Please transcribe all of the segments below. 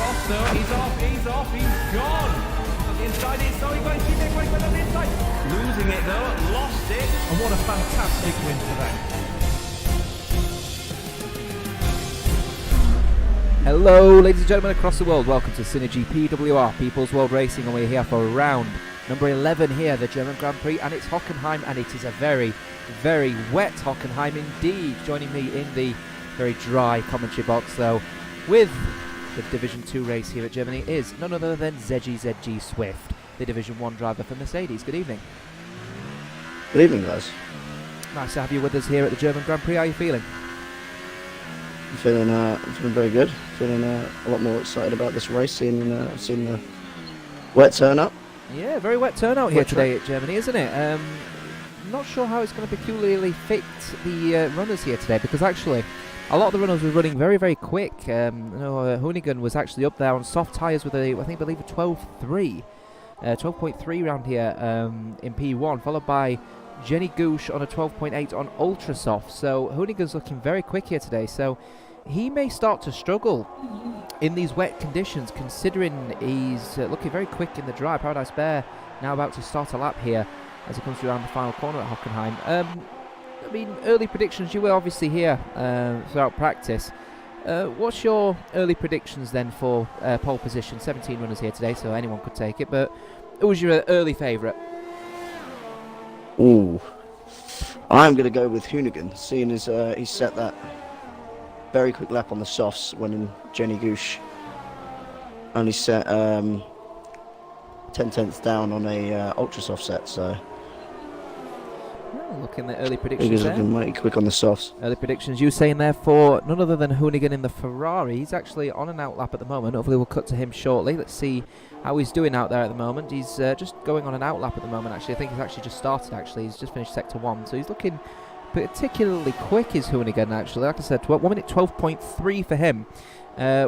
across though. He's gone. On the inside, it's so he's going to keep it quick, but on the inside. Losing it though, lost it. And what a fantastic win for them. Hello, ladies and gentlemen across the world. Welcome to SynergyPWR, People's World Racing, and we're here for round number 11 here, the German Grand Prix, and it's Hockenheim, and it is a very, very wet Hockenheim indeed. Joining me in the very dry commentary box, though, with the Division 2 race here at Germany is none other than ZG Swift, the Division 1 driver for Mercedes. Good evening. Good evening, guys. Nice to have you with us here at the German Grand Prix. How are you feeling? I'm feeling very good. Feeling a lot more excited about this race, seeing the wet turnout. Yeah, very wet turnout here today at Germany, isn't it? Not sure how it's going to peculiarly fit the runners here today, because actually a lot of the runners were running very, very quick. Hoonigan was actually up there on soft tyres with I believe a 12.3 round here in P1, followed by Jenny Goosh on a 12.8 on ultra soft. So Hoonigan's looking very quick here today, so he may start to struggle in these wet conditions, considering he's looking very quick in the dry. Paradise Bear now about to start a lap here as he comes around the final corner at Hockenheim. I mean, early predictions, you were obviously here throughout practice. What's your early predictions then for pole position? 17 runners here today, so anyone could take it, but who was your early favourite? Ooh, I'm going to go with Hoonigan, seeing as he set that very quick lap on the softs when Jenny Goosh only set 10 tenths down on a ultra soft set, so looking at early predictions there. Looking mighty quick on the softs. Early predictions, you saying there for none other than Hoonigan in the Ferrari. He's actually on an out lap at the moment. Hopefully we'll cut to him shortly. Let's see how he's doing out there at the moment. He's just going on an out lap at the moment, actually. I think he's actually just started, actually. He's just finished sector 1, so he's looking particularly quick, is Hoonigan, actually. Like I said, 1 minute 12.3 for him.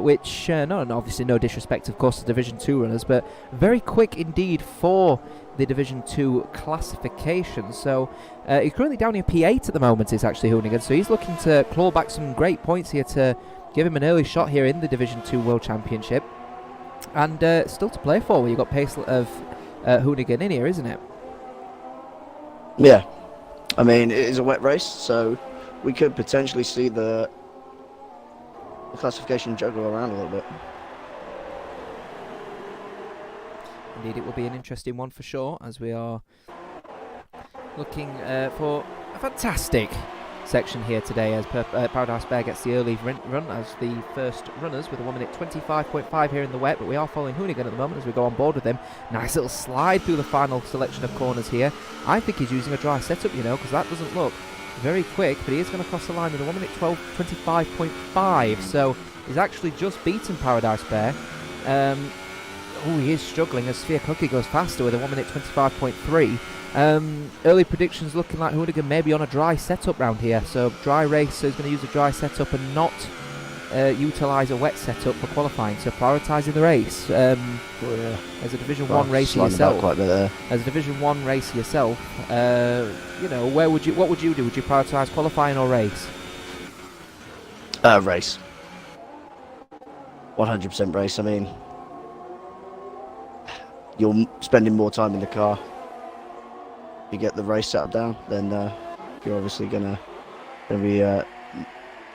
Which, obviously no disrespect, of course, to Division 2 runners, but very quick indeed for the Division 2 classification. So he's currently down in P8 at the moment, is actually Hoonigan, so he's looking to claw back some great points here to give him an early shot here in the Division 2 World Championship. And still to play for, where you've got pace of Hoonigan in here, isn't it? Yeah, I mean, it is a wet race, so we could potentially see the classification juggle around a little bit. Indeed, it will be an interesting one for sure, as we are looking for a fantastic section here today, as Paradise Bear gets the early run as the first runners with a 1 minute 25.5 here in the wet, but we are following Hoonigan at the moment as we go on board with him. Nice little slide through the final selection of corners here. I think he's using a dry setup, because that doesn't look very quick, but he is going to cross the line with a 1 minute 25.5, so he's actually just beaten Paradise Bear. He is struggling as Sphere Cookie goes faster with a 1 minute 25.3. Early predictions looking like Hoonigan may be on a dry setup round here, so dry race, so he's going to use a dry setup and not utilise a wet setup for qualifying, so prioritising the race. As a Division 1 racer yourself, what would you do? Would you prioritise qualifying or race? Race. 100% race. I mean, you're spending more time in the car. You get the race setup down, then you're obviously gonna be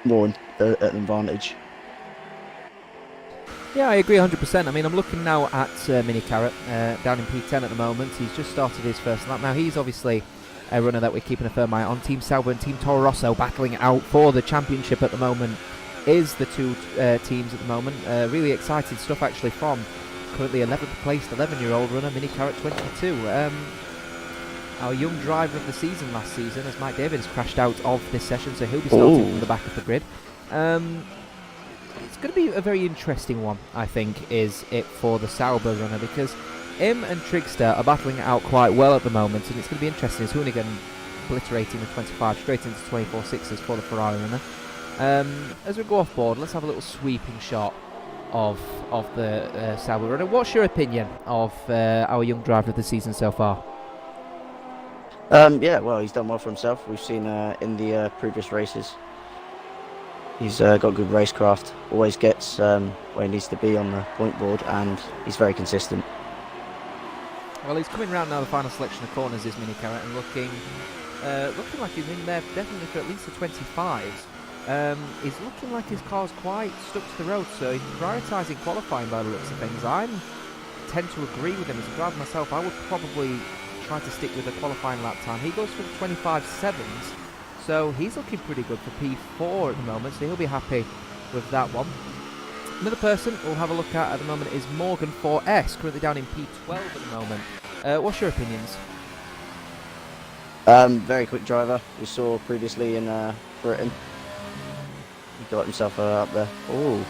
more at an advantage. Yeah, I agree 100%. I mean, I'm looking now at Mini Carrot down in P10 at the moment. He's just started his first lap. Now, he's obviously a runner that we're keeping a firm eye on. Team Sauber and Team Toro Rosso battling it out for the championship at the moment is the two teams at the moment. Really exciting stuff, actually, from currently 11th placed 11-year-old runner, Mini Carrot 22. Our young driver of the season last season, as Mike David has crashed out of this session, so he'll be starting from the back of the grid. It's going to be a very interesting one, I think, is it for the Sauber runner, because him and Trigster are battling it out quite well at the moment, and it's going to be interesting as Hoonigan obliterating the 25 straight into 24.6s for the Ferrari runner. As we go off board, let's have a little sweeping shot of the Sauber runner. What's your opinion of our young driver of the season so far? Yeah, well, he's done well for himself. We've seen in the previous races He's got good racecraft, always gets where he needs to be on the point board, and he's very consistent. Well, he's coming round now the final selection of corners, is Mini Carrot, and looking like he's in there definitely for at least the 25s. He's looking like his car's quite stuck to the road, so he's prioritising qualifying by the looks of things. I tend to agree with him. As a driver myself, I would probably try to stick with a qualifying lap time. He goes for the 25.7s, so he's looking pretty good for P4 at the moment, so he'll be happy with that one. Another person we'll have a look at the moment is Morgan 4S, currently down in P12 at the moment. What's your opinions? Very quick driver. We saw previously in Britain. He got himself up there. Oh.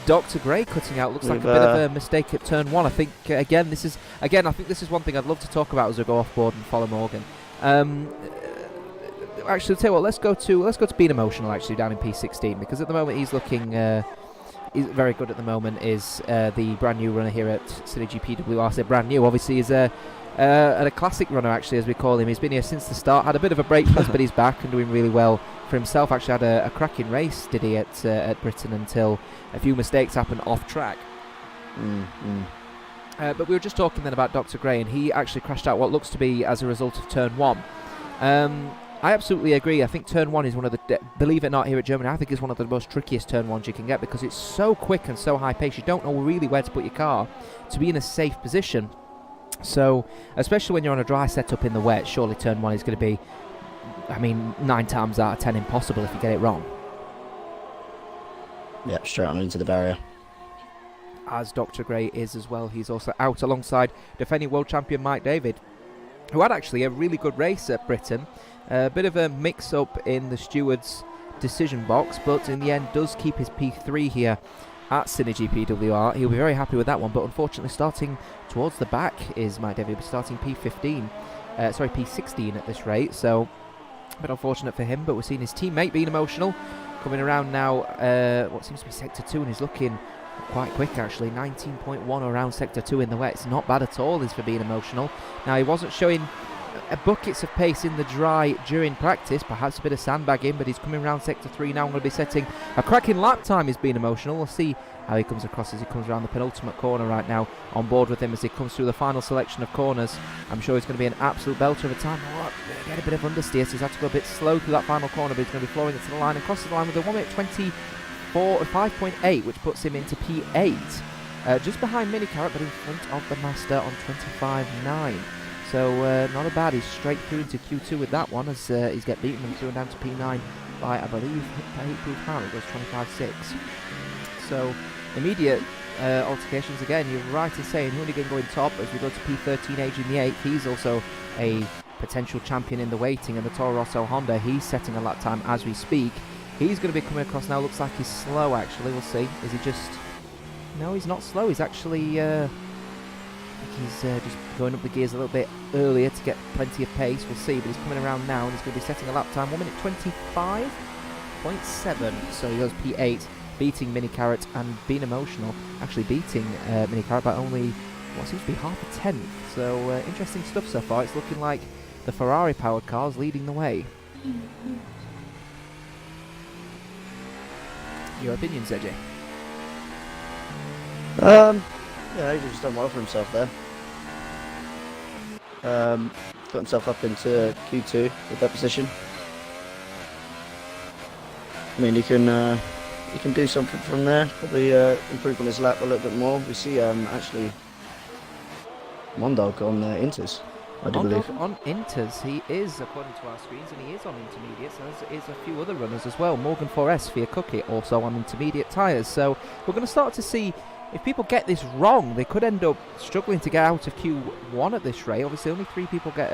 Dr. Gray cutting out, looks like a bit of a mistake at turn 1. I think I think this is one thing I'd love to talk about as we go off board and follow Morgan. Actually, I'll tell you what, let's go to Being Emotional actually down in P16, because at the moment he's looking he's very good at the moment. Is the brand new runner here at SynergyPWR. I say brand new, obviously he's a classic runner actually, as we call him. He's been here since the start, had a bit of a break for us, but he's back and doing really well for himself. Actually had a cracking race, did he, at Britain, until a few mistakes happened off track. But we were just talking then about Dr. Gray, and he actually crashed out what looks to be as a result of turn 1. I absolutely agree. I think turn 1 is one of the, believe it or not, here at Germany, I think it's one of the most trickiest turn 1s you can get, because it's so quick and so high pace. You don't know really where to put your car to be in a safe position. So, especially when you're on a dry setup in the wet, surely turn 1 is going to be, 9 times out of 10 impossible if you get it wrong. Yeah, straight on into the barrier. As Dr. Gray is as well. He's also out alongside defending world champion Mike David, who had actually a really good race at Britain. A bit of a mix-up in the steward's decision box, but in the end does keep his P3 here at SynergyPWR. He'll be very happy with that one, but unfortunately starting towards the back is Mike David. He'll be starting P16 at this rate, so a bit unfortunate for him. But we're seeing his teammate Being Emotional coming around now, what seems to be Sector 2, and he's looking quite quick actually. 19.1 around Sector 2 in the wet. It's not bad at all, is for Being Emotional. Now, he wasn't showing buckets of pace in the dry during practice, perhaps a bit of sandbagging, but he's coming around Sector 3 now and going to be setting a cracking lap time. He's Being Emotional. We'll see how he comes across as he comes around the penultimate corner right now. On board with him as he comes through the final selection of corners. I'm sure he's going to be an absolute belter of a time. Get a bit of understeer, so he's had to go a bit slow through that final corner, but he's going to be flowing it to the line and crosses the line with a 1 minute 5.8, which puts him into P8. Just behind Mini Carrot, but in front of the Master on 25.9. So not a bad. He's straight through into Q2 with that one, as he's get beaten and through and down to P9 by, I believe, Prix. It goes 25.6. So immediate altercations again. You're right in saying Hoonigan going top as we go to P13, age in the 8th. He's also a potential champion in the waiting, and the Toro Rosso Honda, he's setting a lap time as we speak. He's going to be coming across now. Looks like he's slow actually. We'll see. Is he just... No, he's not slow. He's actually... he's just going up the gears a little bit earlier to get plenty of pace. We'll see, but he's coming around now and he's going to be setting a lap time 1 minute 25.7. So he goes P8, beating Mini Carrot and Being Emotional, actually beating Mini Carrot by only what seems to be half a tenth. So interesting stuff so far. It's looking like the Ferrari powered car's leading the way. Your opinion, Sergey? Yeah, he's just done well for himself there. Got himself up into Q2 with that position. I mean, he can do something from there. Probably improve on his lap a little bit more. We see actually Mondog on Inters, I do believe. On Inters, he is, according to our screens, and he is on intermediates, as is a few other runners as well. Morgan 4S via Cookie also on intermediate tyres. So we're going to start to see, if people get this wrong, they could end up struggling to get out of Q1 at this rate. Obviously, only two people get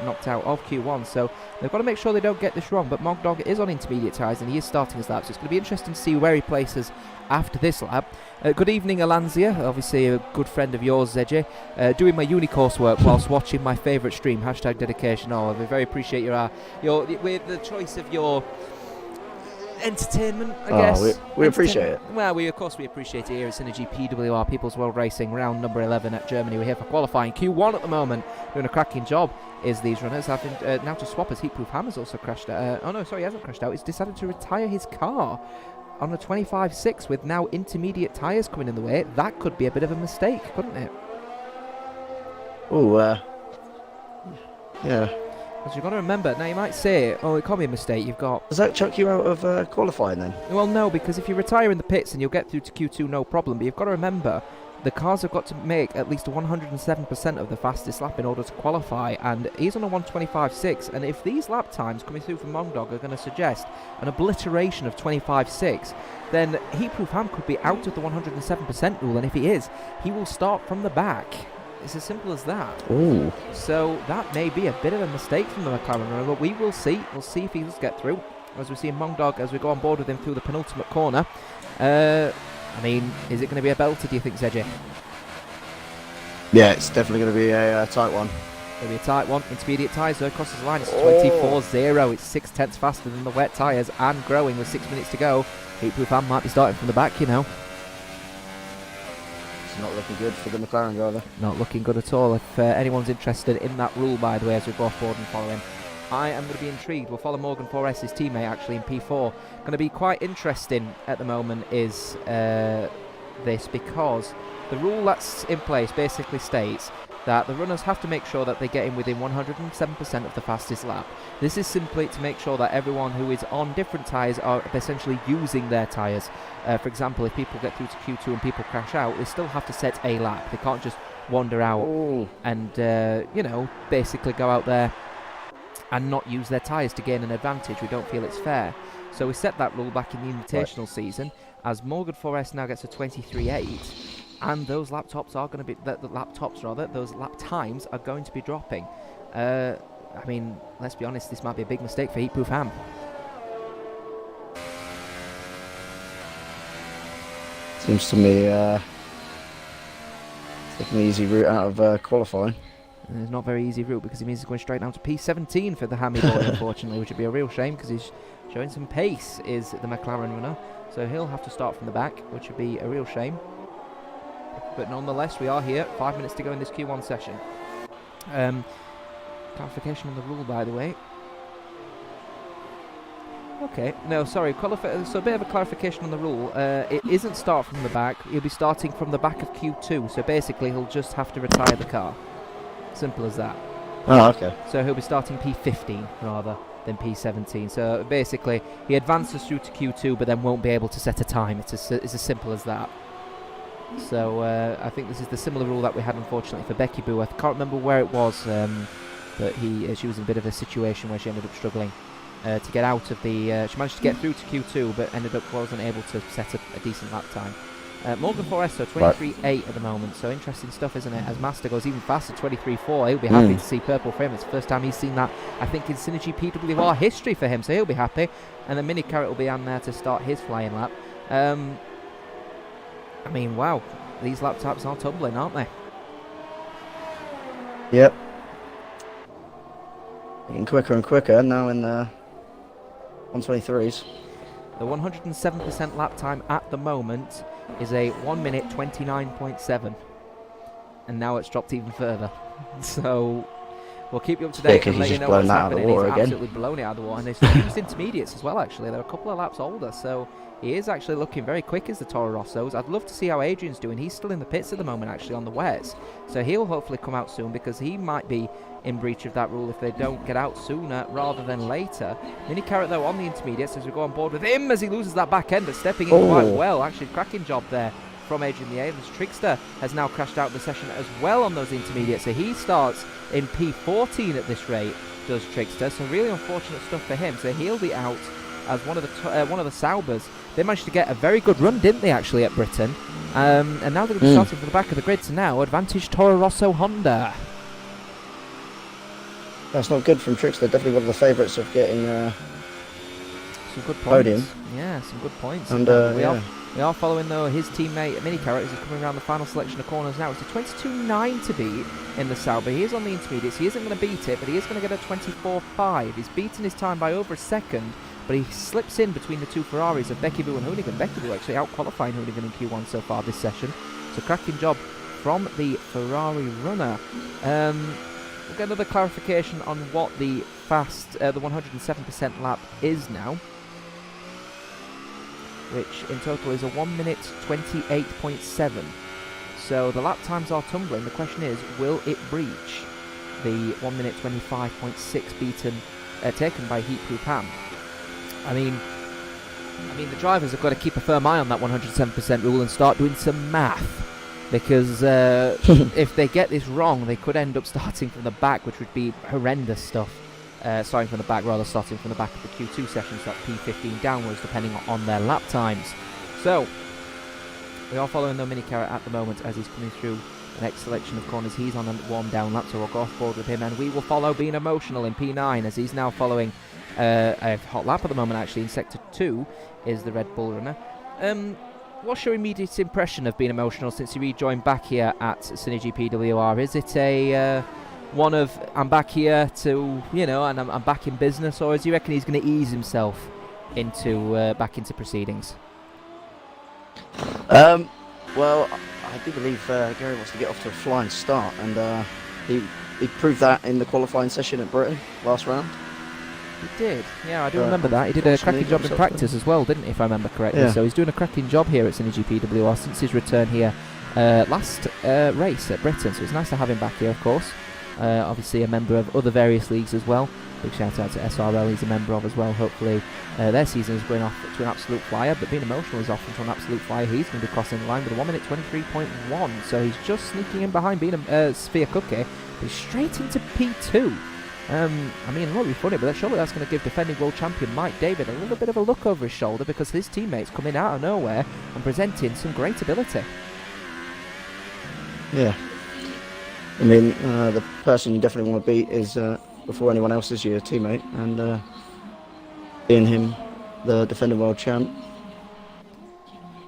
knocked out of Q1, so they've got to make sure they don't get this wrong. But Mogdog is on intermediate tyres and he is starting his lap, so it's going to be interesting to see where he places after this lap. Good evening, Alanzia, obviously a good friend of yours, Zedje. Doing my uni coursework whilst watching my favourite stream, #dedication all. I very appreciate with the choice of your entertainment, I guess. We appreciate it. Well, of course we appreciate it here at SynergyPWR People's World Racing, round number 11 at Germany. We're here for qualifying. Q1 at the moment, doing a cracking job is these runners. Having now to swap as Heatproof Ham has also crashed out. Oh no, sorry, he hasn't crashed out. He's decided to retire his car on a 25.6 with now intermediate tyres coming in the way. That could be a bit of a mistake, couldn't it? Oh, yeah. Because you've got to remember, now you might say, oh, it can't be a mistake, you've got... Does that chuck you out of qualifying then? Well, no, because if you retire in the pits and you'll get through to Q2, no problem. But you've got to remember, the cars have got to make at least 107% of the fastest lap in order to qualify, and he's on a 125.6, and if these lap times coming through from Mongdog are going to suggest an obliteration of 25.6, then Heatproof Ham could be out of the 107% rule, and if he is, he will start from the back. It's as simple as that. Ooh. So that may be a bit of a mistake from the McLaren runner, but we will see. We'll see if he does get through. As we see Mongdog, as we go on board with him through the penultimate corner. I mean, is it going to be a belter, do you think, Zedgy? Yeah, it's definitely going to be a tight one. It'll be a tight one. Intermediate tyres, though, crosses the line. It's 24.0. It's 0.6 faster than the wet tyres and growing with 6 minutes to go. Heatproof Ham might be starting from the back, you know. Not looking good for the McLaren driver. Not looking good at all. If anyone's interested in that rule, by the way, as we go off board and follow him, I am going to be intrigued. We'll follow Morgan 4S, his teammate, actually, in P4. Going to be quite interesting at the moment is this, because the rule that's in place basically states that the runners have to make sure that they get in within 107% of the fastest lap. This is simply to make sure that everyone who is on different tyres are essentially using their tyres. For example, if people get through to Q2 and people crash out, they still have to set a lap. They can't just wander out and, you know, basically go out there and not use their tyres to gain an advantage. We don't feel it's fair. So we set that rule back in the Invitational season, as Morgan 4S now gets a 23.8. And those laptops are going to be, those lap times are going to be dropping. I mean, let's be honest, this might be a big mistake for Heatproof Ham. Seems to me taking the easy route out of qualifying. And it's not a very easy route, because it means he's going straight down to P17 for the Hammy boy, unfortunately, which would be a real shame, because he's showing some pace, is the McLaren runner. So he'll have to start from the back, which would be a real shame. But nonetheless, we are here. 5 minutes to go in this Q1 session. Clarification on the rule, by the way. Okay, no, sorry. So a bit of a clarification on the rule. It isn't start from the back. He'll be starting from the back of Q2. So basically, he'll just have to retire the car. Simple as that. Oh, okay. So he'll be starting P15 rather than P17. So basically, he advances through to Q2, but then won't be able to set a time. It's as simple as that. So I think this is the similar rule that we had, unfortunately, for Becky Boo. I can't remember where it was, but she was in a bit of a situation where she ended up struggling to get out of the... she managed to get through to Q2, but wasn't able to set a decent lap time. Morgan 4S, so 23.8 at the moment, so interesting stuff, isn't it? As Master goes even faster, 23.4. He'll be happy to see purple for him. It's the first time he's seen that, I think, in SynergyPWR history for him, so he'll be happy. And then Mini Carrot will be on there to start his flying lap. I mean, wow, these laptops are tumbling, aren't they? Yep. Getting quicker and quicker now in the 123s. The 107% lap time at the moment is a 1 minute 29.7. And now it's dropped even further. So we'll keep you up to date and let you know what's happening. He's absolutely blown it out of the water. And he's used intermediates as well, actually. They're a couple of laps older, so he is actually looking very quick as the Toro Rossos. I'd love to see how Adrian's doing. He's still in the pits at the moment, actually, on the wets. So he'll hopefully come out soon, because he might be in breach of that rule if they don't get out sooner rather than later. Mini Carrot, though, on the intermediates as we go on board with him as he loses that back end, but stepping in quite well. Actually, cracking job there from Adrian the Ames. Trickster has now crashed out of the session as well on those intermediates. So he starts in P14 at this rate, does Trickster. So really unfortunate stuff for him. So he'll be out as one of the Saubers. They managed to get a very good run, didn't they, actually, at Britain? And now they're going to be starting from the back of the grid. So now, advantage Toro Rosso Honda. That's not good from Trickster. Definitely one of the favourites of getting some good points. Podium. Yeah, some good points. And we are following, though, his teammate Mini Carrot, is coming around the final selection of corners now. It's a 22.9 to beat in the Sauber. He is on the intermediates. He isn't going to beat it, but he is going to get a 24.5. He's beaten his time by over a second, but he slips in between the two Ferraris of Becky-Boo and Hoonigan. Becky-Boo actually out-qualifying Hoonigan in Q1 so far this session. So cracking job from the Ferrari runner. We'll get another clarification on what the the 107% lap is now, which in total is a 1 minute 28.7. So the lap times are tumbling. The question is, will it breach the 1 minute 25.6 taken by Heat Crew Pam? I mean, the drivers have got to keep a firm eye on that 107% rule and start doing some math, because if they get this wrong, they could end up starting from the back, which would be horrendous stuff. Starting from the back, rather starting from the back of the Q2 session, so that's P15 downwards, depending on their lap times. So we are following the mini carrot at the moment as he's coming through the next selection of corners. He's on a warm down lap, so we'll go off board with him, and we will follow Being Emotional in P9 as he's now following a hot lap at the moment. Actually, in sector 2 is the Red Bull runner. What's your immediate impression of Being Emotional since you rejoined back here at SynergyPWR? Is it a one of, I'm back here to, and I'm back in business, or do you reckon he's going to ease himself into back into proceedings? Well, I do believe Gary wants to get off to a flying start, and he proved that in the qualifying session at Britain last round. He did, yeah, I do remember that. He did a cracking job in practice as well, didn't he, if I remember correctly? Yeah. So he's doing a cracking job here at SynergyPWR since his return here last race at Britain, so it's nice to have him back here, of course. Obviously a member of other various leagues as well. Big shout out to SRL, he's a member of as well. Hopefully their season is going off to an absolute flyer, but Being Emotional is off into an absolute flyer. He's going to be crossing the line with a 1 minute 23.1, so he's just sneaking in behind Sphere Cookie, but he's straight into P2. I mean, it won't be funny, but surely that's going to give defending world champion Mike David a little bit of a look over his shoulder, because his teammates coming out of nowhere and presenting some great ability. Yeah. I mean, the person you definitely want to beat is, before anyone else, is your teammate, and being him the defending world champ.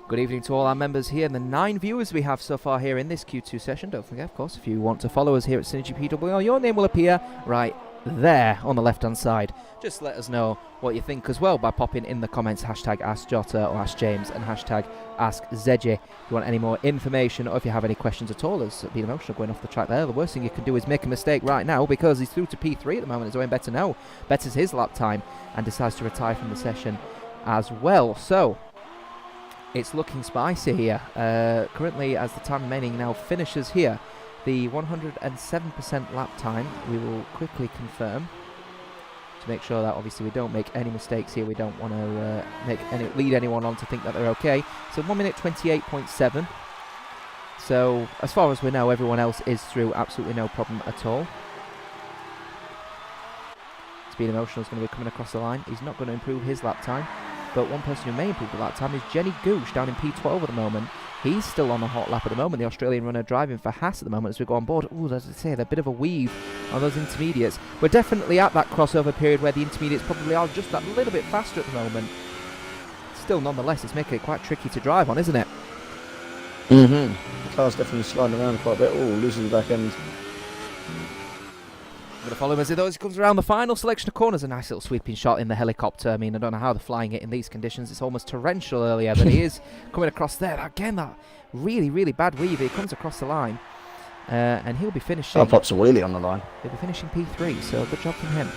Good evening to all our members here and the 9 viewers we have so far here in this Q2 session. Don't forget, of course, if you want to follow us here at SynergyPWR, your name will appear right there on the left-hand side. Just let us know what you think as well by popping in the comments hashtag AskJota or AskJames and hashtag AskZedgy if you want any more information, or if you have any questions at all. As Being Emotional going off the track there, the worst thing you can do is make a mistake right now, because he's through to P3 at the moment. It's Owen Better now betters his lap time and decides to retire from the session as well. So it's looking spicy here. Currently, as the time remaining now finishes here, the 107% lap time, we will quickly confirm to make sure that obviously we don't make any mistakes here. We don't want to lead anyone on to think that they're okay. So 1 minute 28.7. So as far as we know, everyone else is through absolutely no problem at all. Being Emotional is going to be coming across the line. He's not going to improve his lap time, but one person who may improve the lap time is Jenny Gooch down in P12 at the moment. He's still on a hot lap at the moment, the Australian runner driving for Haas at the moment as we go on board. Ooh, as I say, they're a bit of a weave on those intermediates. We're definitely at that crossover period where the intermediates probably are just that little bit faster at the moment. Still, nonetheless, it's making it quite tricky to drive on, isn't it? Mm-hmm. The car's definitely sliding around quite a bit. Oh, losing the back end. Going to follow him as he comes around the final selection of corners. A nice little sweeping shot in the helicopter. I mean, I don't know how they're flying it in these conditions. It's almost torrential earlier, but he is coming across there. Again, that really, really bad weave. He comes across the line, and he'll be finishing. Oh, pops a wheelie on the line. He'll be finishing P3, so good job from him.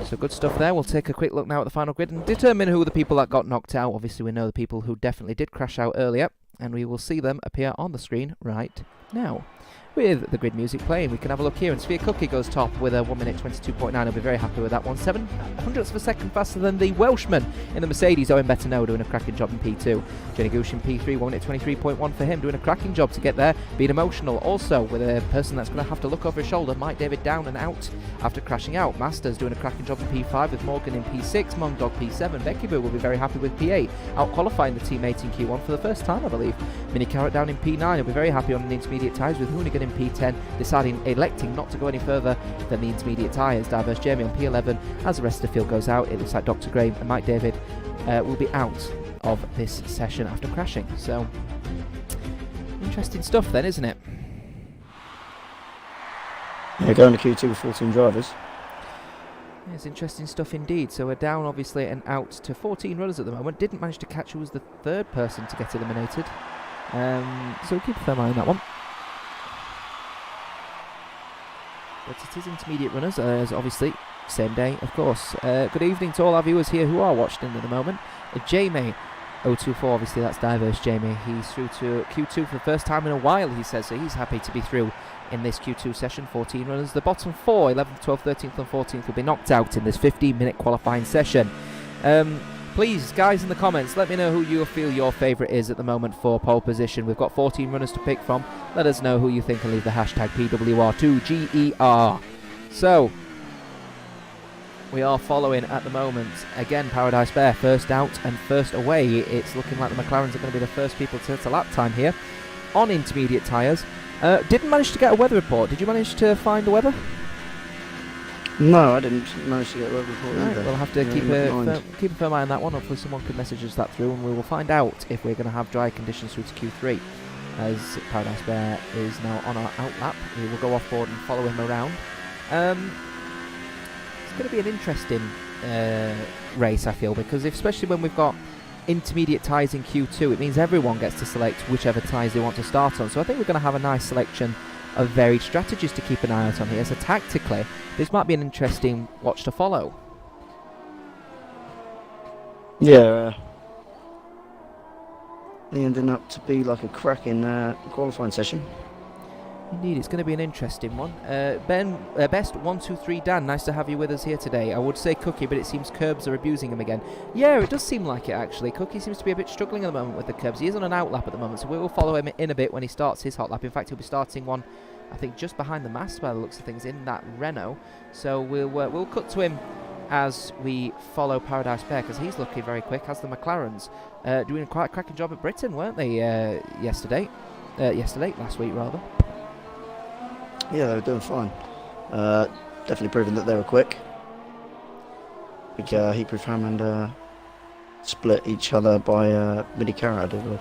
So good stuff there. We'll take a quick look now at the final grid and determine who the people that got knocked out. Obviously, we know the people who definitely did crash out earlier, and we will see them appear on the screen right now. With the grid music playing, we can have a look here, and Sphere Cookie goes top with a 1 minute 22.9. I'll be very happy with that one. 700ths of a second faster than the Welshman in the Mercedes, Owen Better now doing a cracking job in P2. Jenny Gooch in P3, 1 minute 23.1 for him, doing a cracking job to get there. Being Emotional also with a person that's going to have to look over his shoulder, Mike David down and out after crashing out. Masters doing a cracking job in P5 with Morgan in P6, Mongdog P7. Becky Boo will be very happy with P8, out qualifying the teammate in Q1 for the first time, I believe. Mini Carrot down in P9, will be very happy on the intermediate tyres with Hoonigan in P10, electing not to go any further than the intermediate tyres. Diverse Jamie on P11. As the rest of the field goes out, it looks like Dr. Graham and Mike David will be out of this session after crashing. So, interesting stuff then, isn't it? Yeah, going to Q2 with 14 drivers. Yeah, it's interesting stuff indeed. So we're down obviously and out to 14 runners at the moment. Didn't manage to catch who was the third person to get eliminated. So we'll keep a firm eye on that one. But it is intermediate runners, as obviously same day, of course. Good evening to all our viewers here who are watching at the moment. Jamie 024, obviously that's diverse Jamie. He's through to Q2 for the first time in a while, he says, so he's happy to be through in this Q2 session. 14 runners. The bottom 4, 11th, 12th, 13th and 14th will be knocked out in this 15-minute qualifying session. Please, guys, in the comments, let me know who you feel your favourite is at the moment for pole position. We've got 14 runners to pick from. Let us know who you think and leave the hashtag PWR2GER. So, we are following at the moment, again, Paradise Bear, first out and first away. It's looking like the McLarens are going to be the first people to hit a lap time here on intermediate tyres. Didn't manage to get a weather report. Did you manage to find the weather? No, I didn't manage to get a weather report either. We'll have to keep a firm eye on that one. Hopefully someone can message us that through and we will find out if we're going to have dry conditions through to Q3. As Paradise Bear is now on our out lap. We will go off board and follow him around. It's going to be an interesting race, I feel, because especially when we've got intermediate tyres in Q2, it means everyone gets to select whichever tyres they want to start on. So I think we're going to have a nice selection of varied strategies to keep an eye out on here. So tactically, this might be an interesting watch to follow. Yeah, ending up to be like a cracking qualifying session. Indeed, it's going to be an interesting one. Best 123 Dan, nice to have you with us here today. I would say Cookie, but it seems curbs are abusing him again. Yeah, it does seem like it actually. Cookie seems to be a bit struggling at the moment with the curbs. He is on an out lap at the moment, so we will follow him in a bit when he starts his hot lap. In fact, he'll be starting one, I think, just behind the mast by the looks of things in that Renault. So we'll cut to him as we follow Paradise Bear, because he's looking very quick, as the McLarens. Doing quite a cracking job at Britain, weren't they, last week rather. Yeah, they were doing fine. Definitely proving that they were quick. Big heatproof Hammond split each other by midi carrot, I did.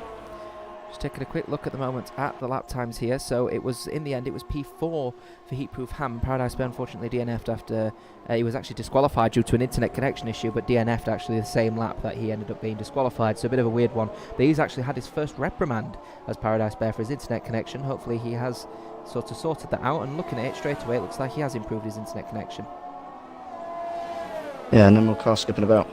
Just taking a quick look at the moment at the lap times here. So it was, in the end, it was P4 for Heatproof Ham. Paradise Bear unfortunately DNF'd after he was actually disqualified due to an internet connection issue, but DNF'd actually the same lap that he ended up being disqualified. So a bit of a weird one. But he's actually had his first reprimand as Paradise Bear for his internet connection. Hopefully he has sort of sorted that out, and looking at it straight away, it looks like he has improved his internet connection. Yeah, no more car skipping about.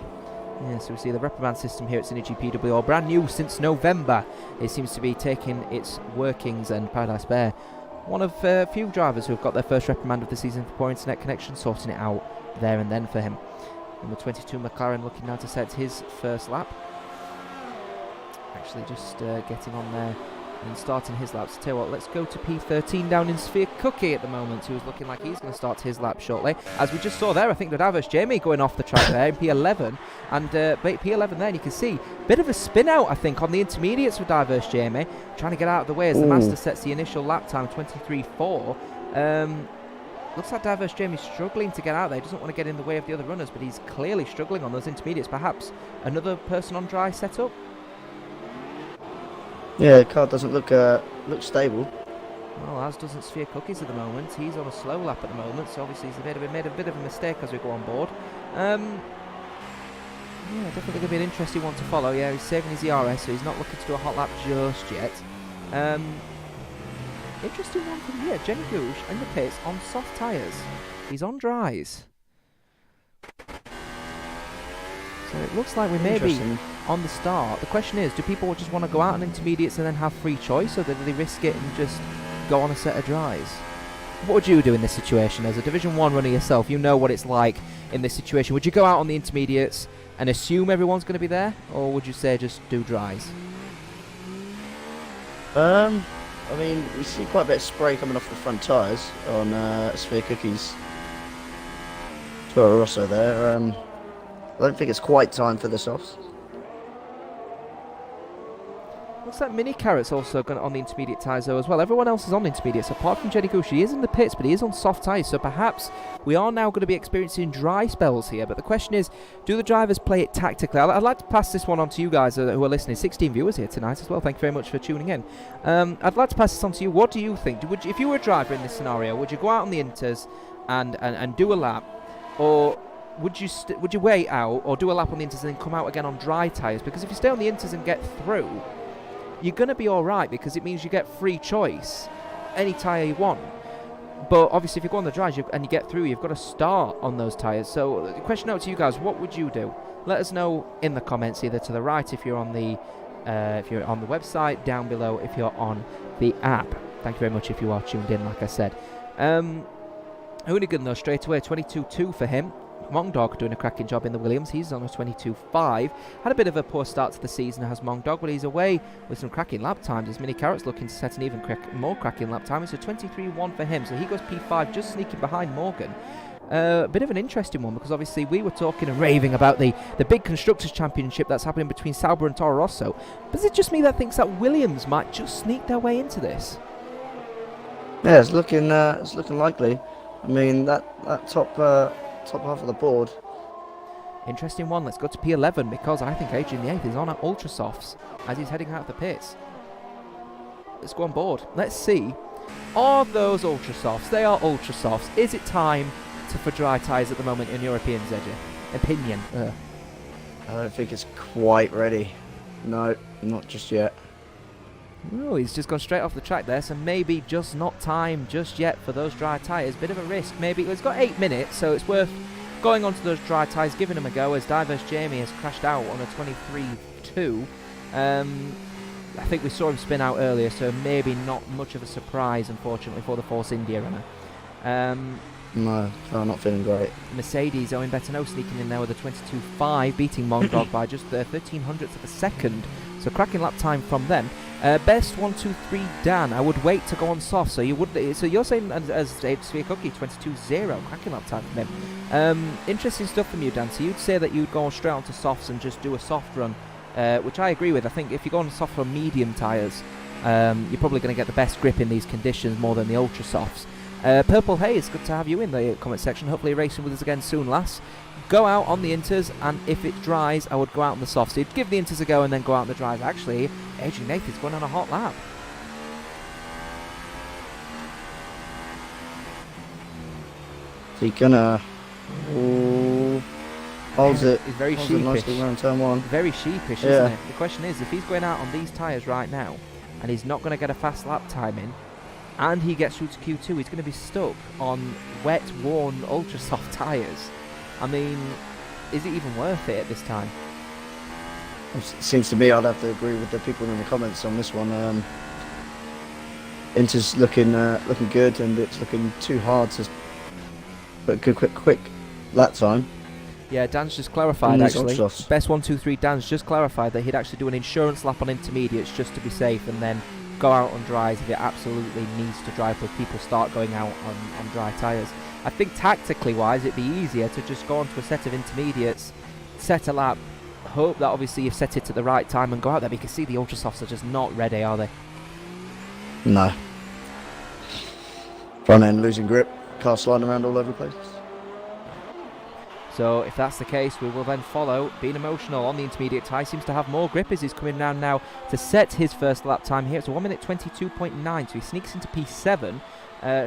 Yeah, so we see the reprimand system here at SynergyPWR, brand new since November. It seems to be taking its workings, and Paradise Bear, one of a few drivers who have got their first reprimand of the season for poor internet connection, sorting it out there and then for him. Number 22 McLaren looking now to set his first lap. Actually just getting on there and starting his laps. Tell you what, let's go to P13 down in Sphere Cookie at the moment, who's looking like he's going to start his lap shortly. As we just saw there, I think the diverse Jamie going off the track there in P11, and P11 there, and you can see a bit of a spin out, I think, on the intermediates with diverse Jamie, trying to get out of the way as the master sets the initial lap time 23.4. Looks like diverse Jamie's struggling to get out there. He doesn't want to get in the way of the other runners, but he's clearly struggling on those intermediates. Perhaps another person on dry setup. Yeah, the car doesn't look stable. Well, as doesn't Sphere Cookies at the moment. He's on a slow lap at the moment, so obviously he's made a bit of a mistake as we go on board. Yeah, definitely going to be an interesting one to follow. Yeah, he's saving his ERS, so he's not looking to do a hot lap just yet. Interesting one from here. Jenny Gooch in the pits on soft tyres. He's on dries. So it looks like we may be on the start. The question is, do people just want to go out on intermediates and then have free choice, or do they risk it and just go on a set of dries? What would you do in this situation? As a Division 1 runner yourself, you know what it's like in this situation. Would you go out on the intermediates and assume everyone's going to be there, or would you say just do dries? I mean, we see quite a bit of spray coming off the front tyres on Sphere Cookies. Toro Rosso there. I don't think it's quite time for the softs. Well, Looks like Mini Carrot's also going on the intermediate tyres though as well. Everyone else is on intermediates apart from Jenny Gooch. He is in the pits, but he is on soft tyres, so perhaps we are now going to be experiencing dry spells here. But the question is, do the drivers play it tactically? I'd like to pass this one on to you guys who are listening. 16 viewers here tonight as well. Thank you very much for tuning in. I'd like to pass this on to you. What do you think? If you were a driver in this scenario, would you go out on the inters and do a lap, or would you wait out or do a lap on the inters and then come out again on dry tyres? Because if you stay on the inters and get through, you're going to be alright, because it means you get free choice, any tyre you want. But obviously if you go on the dries and you get through, you've got to start on those tyres. So the question out to you guys, what would you do? Let us know in the comments, either to the right if you're on the website, down below if you're on the app. Thank you very much if you are tuned in, like I said. Hoonigan though, straight away, 22.2 for him. Mongdog doing a cracking job in the Williams. He's on a 22.5. Had a bit of a poor start to the season, has Mongdog, but he's away with some cracking lap times. As Mini Carrot's looking to set an even more cracking lap time. It's a 23.1 for him, so he goes P5, just sneaking behind Morgan. A bit of an interesting one, because obviously we were talking and raving about the big Constructors' Championship that's happening between Sauber and Toro Rosso. But is it just me that thinks that Williams might just sneak their way into this? Yeah, it's looking likely. I mean, that top half of the board. Interesting one. Let's go to P11, because I think Adrian the 8th is on at Ultra Softs as he's heading out of the pits. Let's go on board. Let's see. Are those Ultra Softs? They are Ultra Softs. Is it time for dry tyres at the moment, in your opinion? I don't think it's quite ready. No, not just yet. Oh, he's just gone straight off the track there, so maybe just not time just yet for those dry tyres. Bit of a risk, maybe. Well, it's got 8 minutes, so it's worth going onto those dry tyres, giving them a go, as Diverse Jamie has crashed out on a 23.2. I think we saw him spin out earlier, so maybe not much of a surprise, unfortunately, for the Force India runner. No, I'm not feeling great. Mercedes, Owen Bettano sneaking in there with a 22.5, beating Mongdog by just 1300ths of a second. So cracking lap time from them. Best 1, 2, 3, Dan. I would wait to go on soft. So you would. So you're saying as Sphere Cookie 22.0 cracking lap time from them. Interesting stuff from you, Dan. So you'd say that you'd go straight onto softs and just do a soft run, which I agree with. I think if you go on soft for medium tyres, you're probably going to get the best grip in these conditions more than the ultra softs. Purple Haze, good to have you in the comment section. Hopefully racing with us again soon, lass. Go out on the inters, and if it dries, I would go out on the softs. So you'd give the inters a go and then go out on the dries. Actually, Adrian Nathan's going on a hot lap. Is he gonna holds it? He's very holds sheepish. it nicely around turn 1. Very sheepish, isn't it? The question is, if he's going out on these tyres right now, and he's not going to get a fast lap time in, and he gets through to Q2, he's going to be stuck on wet, worn, ultra soft tyres. I mean, is it even worth it at this time? It seems to me I'd have to agree with the people in the comments on this one. Inter's looking good, and it's looking too hard to put a quick lap time. Yeah, Dan's just clarified actually. Best 1, 2, 3. Dan's just clarified that he'd actually do an insurance lap on intermediates just to be safe, and then go out on dries if it absolutely needs to dry, but people start going out on dry tyres. I think tactically wise it'd be easier to just go onto a set of intermediates, set a lap, hope that obviously you've set it at the right time and go out there. But you can see the ultra softs are just not ready, are they? No. Front end losing grip, car sliding around all over the place. So if that's the case, we will then follow. Being emotional on the intermediate tie, seems to have more grip as he's coming down now to set his first lap time here. It's a 1 minute 22.9, so he sneaks into P7,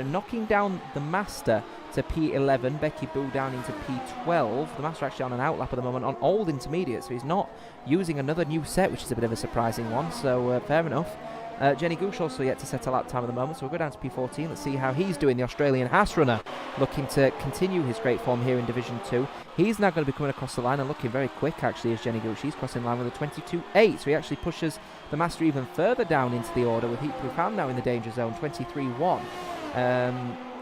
knocking down the Master to P11, Becky Boo down into P12. The Master actually on an outlap at the moment on old intermediate, so he's not using another new set, which is a bit of a surprising one, so fair enough. Jenny Gooch also yet to set a lap time at the moment, so we'll go down to P14. Let's see how he's doing, the Australian Haas runner, looking to continue his great form here in Division 2. He's now going to be coming across the line and looking very quick, actually, as Jenny Gooch. He's crossing the line with a 22.8, so he actually pushes the Master even further down into the order, with Heat Proof Ham now in the danger zone, 23.1.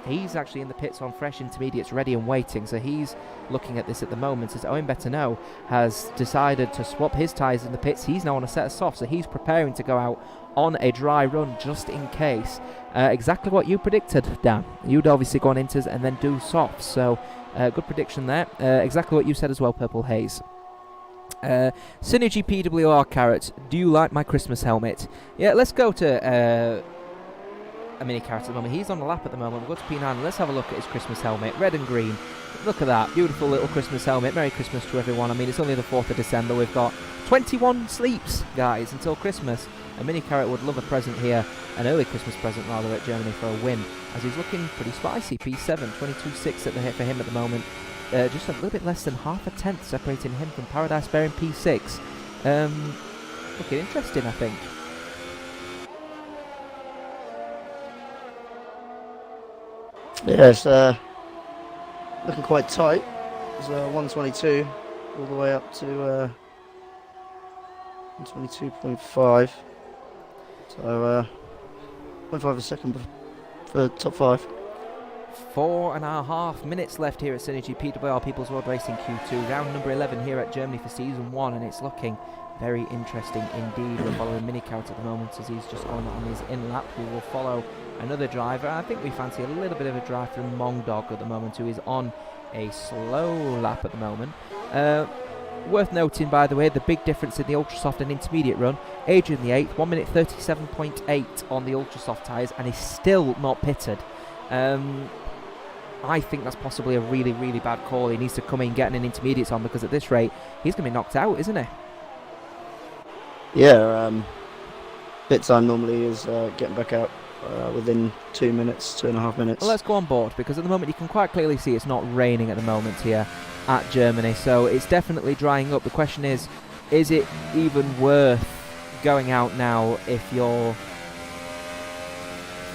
He's actually in the pits on fresh intermediates, ready and waiting, so he's looking at this at the moment as Owen Bettano has decided to swap his tyres in the pits. He's now on a set of softs, so he's preparing to go out on a dry run just in case. Exactly what you predicted, Dan. You'd obviously go on inters and then do softs, so good prediction there. Exactly what you said as well, Purple Haze. SynergyPWR Carrot, do you like my Christmas helmet? Yeah, let's go to a mini Carrot at the moment. He's on the lap at the moment. We'll go to P9. Let's have a look at his Christmas helmet. Red and green. Look at that. Beautiful little Christmas helmet. Merry Christmas to everyone. I mean, it's only the 4th of December. We've got 21 sleeps, guys, until Christmas. A mini Carrot would love a present here. An early Christmas present, rather, at Germany for a win. As he's looking pretty spicy. P7, 22.6 at the hit for him at the moment. Just a little bit less than half a tenth separating him from Paradise Bear in P6. Looking interesting, I think. Yeah, it's looking quite tight. It's 122 all the way up to 122.5. So 0.5 a second for top 5. 4.5 minutes left here at SynergyPWR People's World Racing Q2. Round number 11 here at Germany for Season 1, and it's looking very interesting indeed. We're following Mini Carrot at the moment as he's just on his in lap. We will follow another driver. I think we fancy a little bit of a drive through Mongdog at the moment, who is on a slow lap at the moment. Worth noting, by the way, the big difference in the Ultrasoft and Intermediate run. Adrian the 8th, 1 minute 37.8 on the Ultrasoft tyres, and is still not pitted. I think that's possibly a really, really bad call. He needs to come in getting an Intermediates on, because at this rate, he's going to be knocked out, isn't he? Yeah, pit time normally is getting back out within 2 minutes, 2.5 minutes. Well, let's go on board, because at the moment you can quite clearly see it's not raining at the moment here at Germany, so it's definitely drying up. The question is it even worth going out now if you're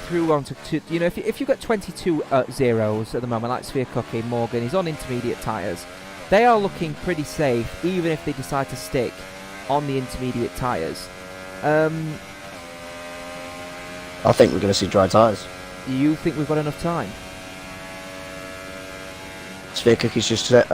through on to you know, if you've got 22 zeros at the moment, like Sphere Cookie, Morgan, he's on intermediate tyres. They are looking pretty safe, even if they decide to stick on the intermediate tyres. I think we're going to see dry tyres. You think we've got enough time? Sphere Cookie's just put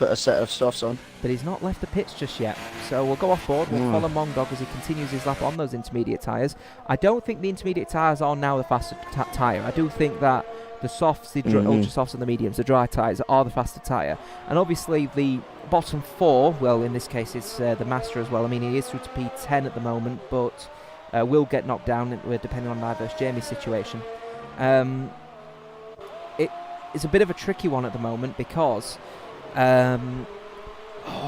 a set of softs on. But he's not left the pits just yet. So we'll go off board. We'll follow Mongdog as he continues his lap on those intermediate tyres. I don't think the intermediate tyres are now the faster tyre. I do think that the softs, the ultra softs and the mediums, the dry tyres are the faster tyre. And obviously the bottom 4, well, in this case it's the Master as well. I mean, he is through to P10 at the moment, but will get knocked down depending on Diverse Jamie's situation. It's a bit of a tricky one at the moment because I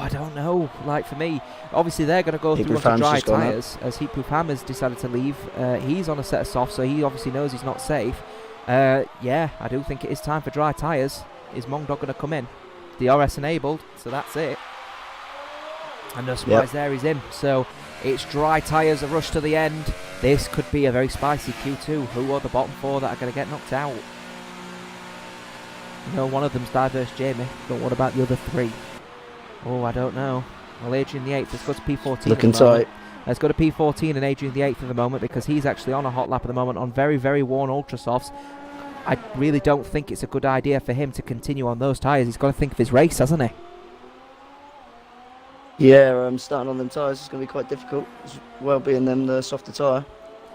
don't know. Like, for me, obviously they're going to go through onto dry tyres as Heat Proof Hammer's decided to leave. He's on a set of softs, so he obviously knows he's not safe. Yeah, I do think it is time for dry tyres. Is Mongdog going to come in? DRS enabled, so that's it. And no surprise there, he's in. So it's dry tyres, a rush to the end. This could be a very spicy Q2. Who are the bottom 4 that are going to get knocked out? You know, one of them's Diverse Jamie, but what about the other 3? Oh, I don't know. Well, Adrian the 8th, let's go to P14. Looking tight. Let's go to P14 and Adrian the 8th at the moment, because he's actually on a hot lap at the moment on very, very worn Ultra Softs. I really don't think it's a good idea for him to continue on those tyres. He's got to think of his race, hasn't he? Yeah, starting on them tyres is going to be quite difficult, as well being them the softer tyre.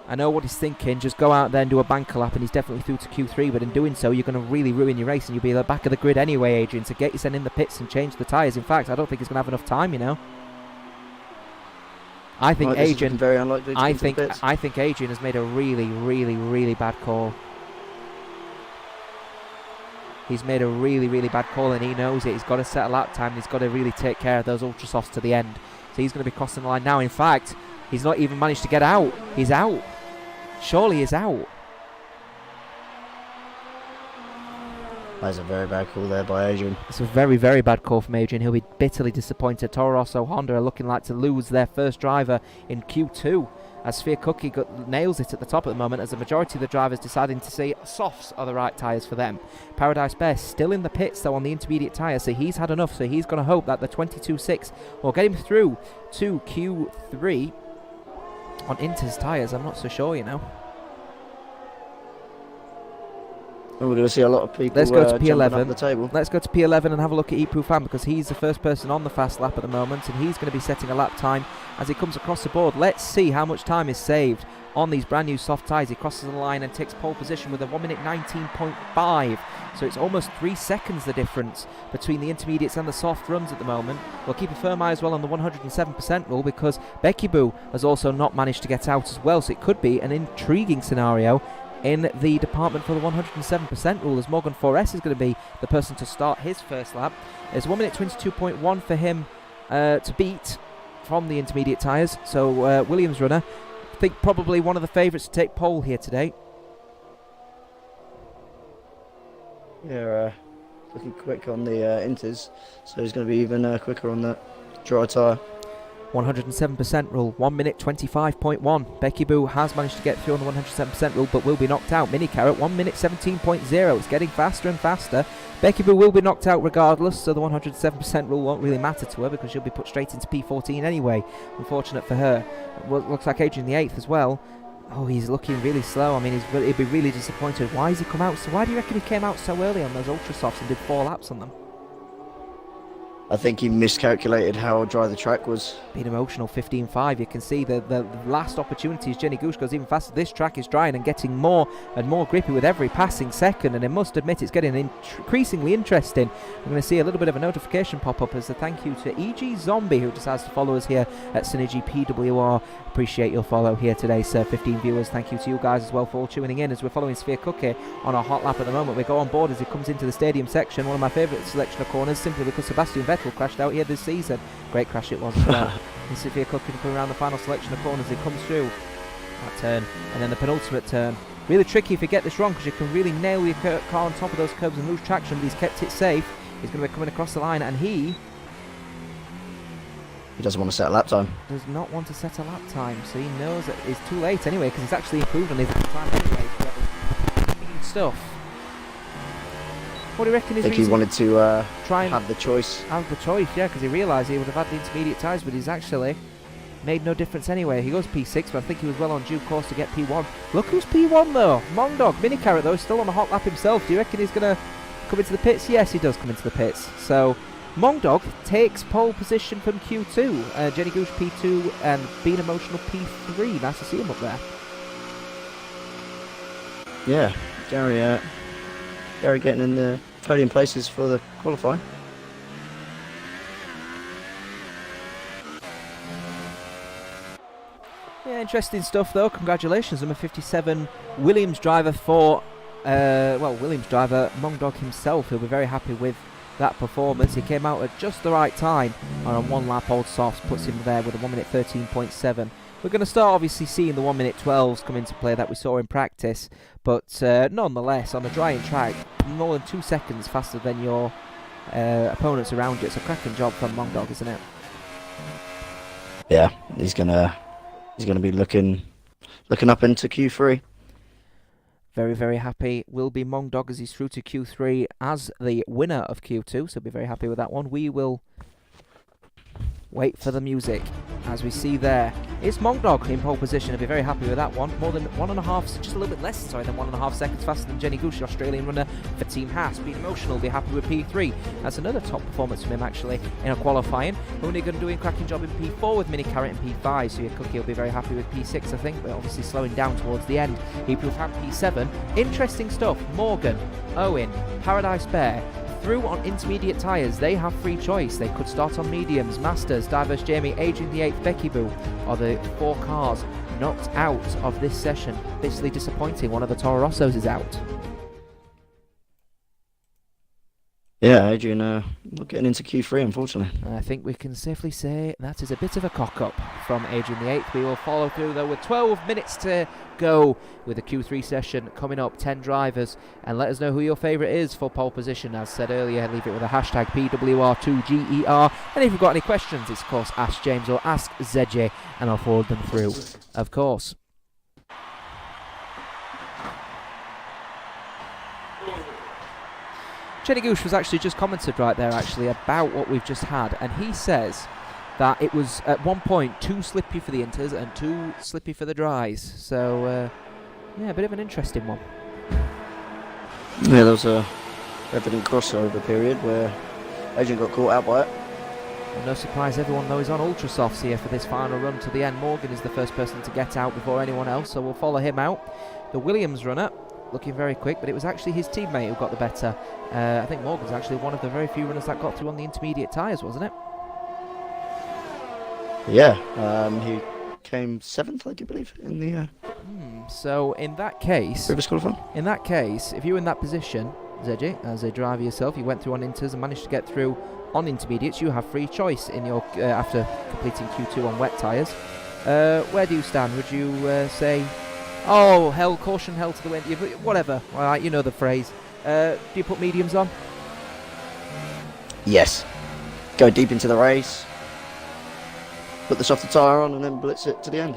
I know what he's thinking, just go out there and do a banker lap, and he's definitely through to Q3, but in doing so, you're going to really ruin your race, and you'll be at the back of the grid anyway, Adrian, so get yourself in the pits and change the tyres. In fact, I don't think he's going to have enough time, you know. I think Adrian, very unlikely to I think Adrian has made a really, really, really bad call. He's made a really, really bad call, and he knows it. He's got to set a lap time, and he's got to really take care of those Ultra Softs to the end. So he's going to be crossing the line now. In fact, he's not even managed to get out. He's out. Surely he's out. That's a very bad call there by Adrian. It's a very, very bad call from Adrian. He'll be bitterly disappointed. Toro Rosso Honda are looking like to lose their first driver in Q2 as Sphere Cookie nails it at the top at the moment, as the majority of the drivers deciding to say softs are the right tyres for them. Paradise Bear still in the pits though on the intermediate tyres, so he's had enough, so he's going to hope that the 22.6 will get him through to Q3 on Inter's tyres. I'm not so sure, you know. And we're going to see a lot of people Let's go to jumping up P11. the table. Let's go to P11 and have a look at Ipu Fan, because he's the first person on the fast lap at the moment, and he's going to be setting a lap time as he comes across the board. Let's see how much time is saved on these brand new soft tyres. He crosses the line and takes pole position with a 1 minute 19.5. So it's almost 3 seconds the difference between the intermediates and the soft runs at the moment. We'll keep a firm eye as well on the 107% rule, because Becky Boo has also not managed to get out as well. So it could be an intriguing scenario in the department for the 107% rule, as Morgan 4S is going to be the person to start his first lap. There's 1 minute 22.1 for him to beat from the intermediate tyres. So Williams runner, I think probably one of the favourites to take pole here today. Yeah, looking quick on the inters, so he's going to be even quicker on that dry tyre. 107% rule, 1 minute 25.1. Becky Boo has managed to get through on the 107% rule, but will be knocked out. Mini Carrot, 1 minute 17.0. It's getting faster and faster. Becky Boo will be knocked out regardless, so the 107% rule won't really matter to her, because she'll be put straight into P14 anyway. Unfortunate for her. Well, looks like Adrian the 8th as well. Oh, he's looking really slow. I mean, he'd be really disappointed. Why has he come out? So why do you reckon he came out so early on those Ultra Softs and did 4 laps on them? I think he miscalculated how dry the track was. Being emotional, 15.5. You can see the last opportunities. Jenny Gooch goes even faster. This track is drying and getting more and more grippy with every passing second, and I must admit it's getting increasingly interesting. I'm going to see a little bit of a notification pop up as a thank you to EG Zombie, who decides to follow us here at SynergyPWR. Appreciate your follow here today, sir. 15 viewers. Thank you to you guys as well for all tuning in as we're following Sphere Cookie on our hot lap at the moment. We go on board as he comes into the stadium section. One of my favourite selection of corners, simply because Sebastian Vettel crashed out here this season. Great crash it was as well. And Sphere Cookie coming around the final selection of corners. He comes through that turn and then the penultimate turn. Really tricky if you get this wrong, because you can really nail your car on top of those curbs and lose traction, but he's kept it safe. He's going to be coming across the line, and he doesn't want to set a lap time. Does not want to set a lap time, so he knows that it's too late anyway, because he's actually improved on his time anyway. Stuff. What do you reckon? I think he wanted to try and have the choice. Have the choice, yeah, because he realised he would have had the intermediate tyres, but he's actually made no difference anyway. He goes P6, but I think he was well on due course to get P1. Look who's P1 though. Mongdog, Mini Carrot though, is still on a hot lap himself. Do you reckon he's going to come into the pits? Yes, he does come into the pits. So Mongdog takes pole position from Q2. Jenny Gooch P2 and Being Emotional P3. Nice to see him up there. Yeah, Gary getting in the podium places for the qualifying. Yeah, interesting stuff though. Congratulations, number 57 Williams driver for Williams driver Mongdog himself. He'll be very happy with that performance. He came out at just the right time, and on 1 lap old softs puts him there with a 1 minute 13.7. We're going to start obviously seeing the 1 minute 12s come into play that we saw in practice, but nonetheless on a drying track, more than 2 seconds faster than your opponents around you. It's a cracking job from Mongdog, isn't it? Yeah, he's gonna be looking up into Q3. Very, very happy will be Mongdog as he's through to Q3 as the winner of Q2, so be very happy with that one. We will wait for the music as we see there. It's Mongdog in pole position. I'll be very happy with that one. More than 1.5, just a little bit less, sorry, than 1.5 seconds faster than Jenny Gooch, the Australian runner for Team Haas. Being Emotional, be happy with P3. That's another top performance from him actually in a qualifying. Hoonigan doing a cracking job in P4 with Mini Carrot in P5, so your Cookie will be very happy with P6 I think, but obviously slowing down towards the end. He will have P7. Interesting stuff. Morgan, Owen, Paradise Bear, through on intermediate tyres. They have free choice. They could start on mediums. Masters, Diverse Jamie, Adrian the 8th, Becky Boo are the 4 cars knocked out of this session. Bitterly disappointing. One of the Toro Rossos is out. Yeah, Adrian not getting into Q3 unfortunately. I think we can safely say that is a bit of a cock-up from Adrian the 8th. We will follow through though with 12 minutes to go with the Q3 session coming up. 10 drivers, and let us know who your favourite is for pole position. As said earlier, leave it with a hashtag PWR2GER, and if you've got any questions, it's of course Ask James or Ask ZJ, and I'll forward them through, of course. Jenny Gooch was actually just commented right there actually about what we've just had, and he says that it was at one point too slippy for the inters and too slippy for the dries. So yeah, a bit of an interesting one. Yeah, there was a evident crossover period where Adrian got caught out by it. Well, no surprise, everyone though is on ultra softs here for this final run to the end. Morgan is the first person to get out before anyone else, so we'll follow him out. The Williams runner, looking very quick, but it was actually his teammate who got the better. I think Morgan's actually one of the very few runners that got through on the intermediate tyres, wasn't it? Yeah, he came 7th, I do believe, in the So in that case, previous qualifying. in that case, if you're in that position, Zedgy, as a driver yourself, you went through on inters and managed to get through on intermediates, you have free choice in your after completing Q2 on wet tyres. Where do you stand? Would you say, oh, hell, caution, hell to the wind, whatever, well, you know the phrase. Do you put mediums on? Yes. Go deep into the race. Put the softer tyre on and then blitz it to the end.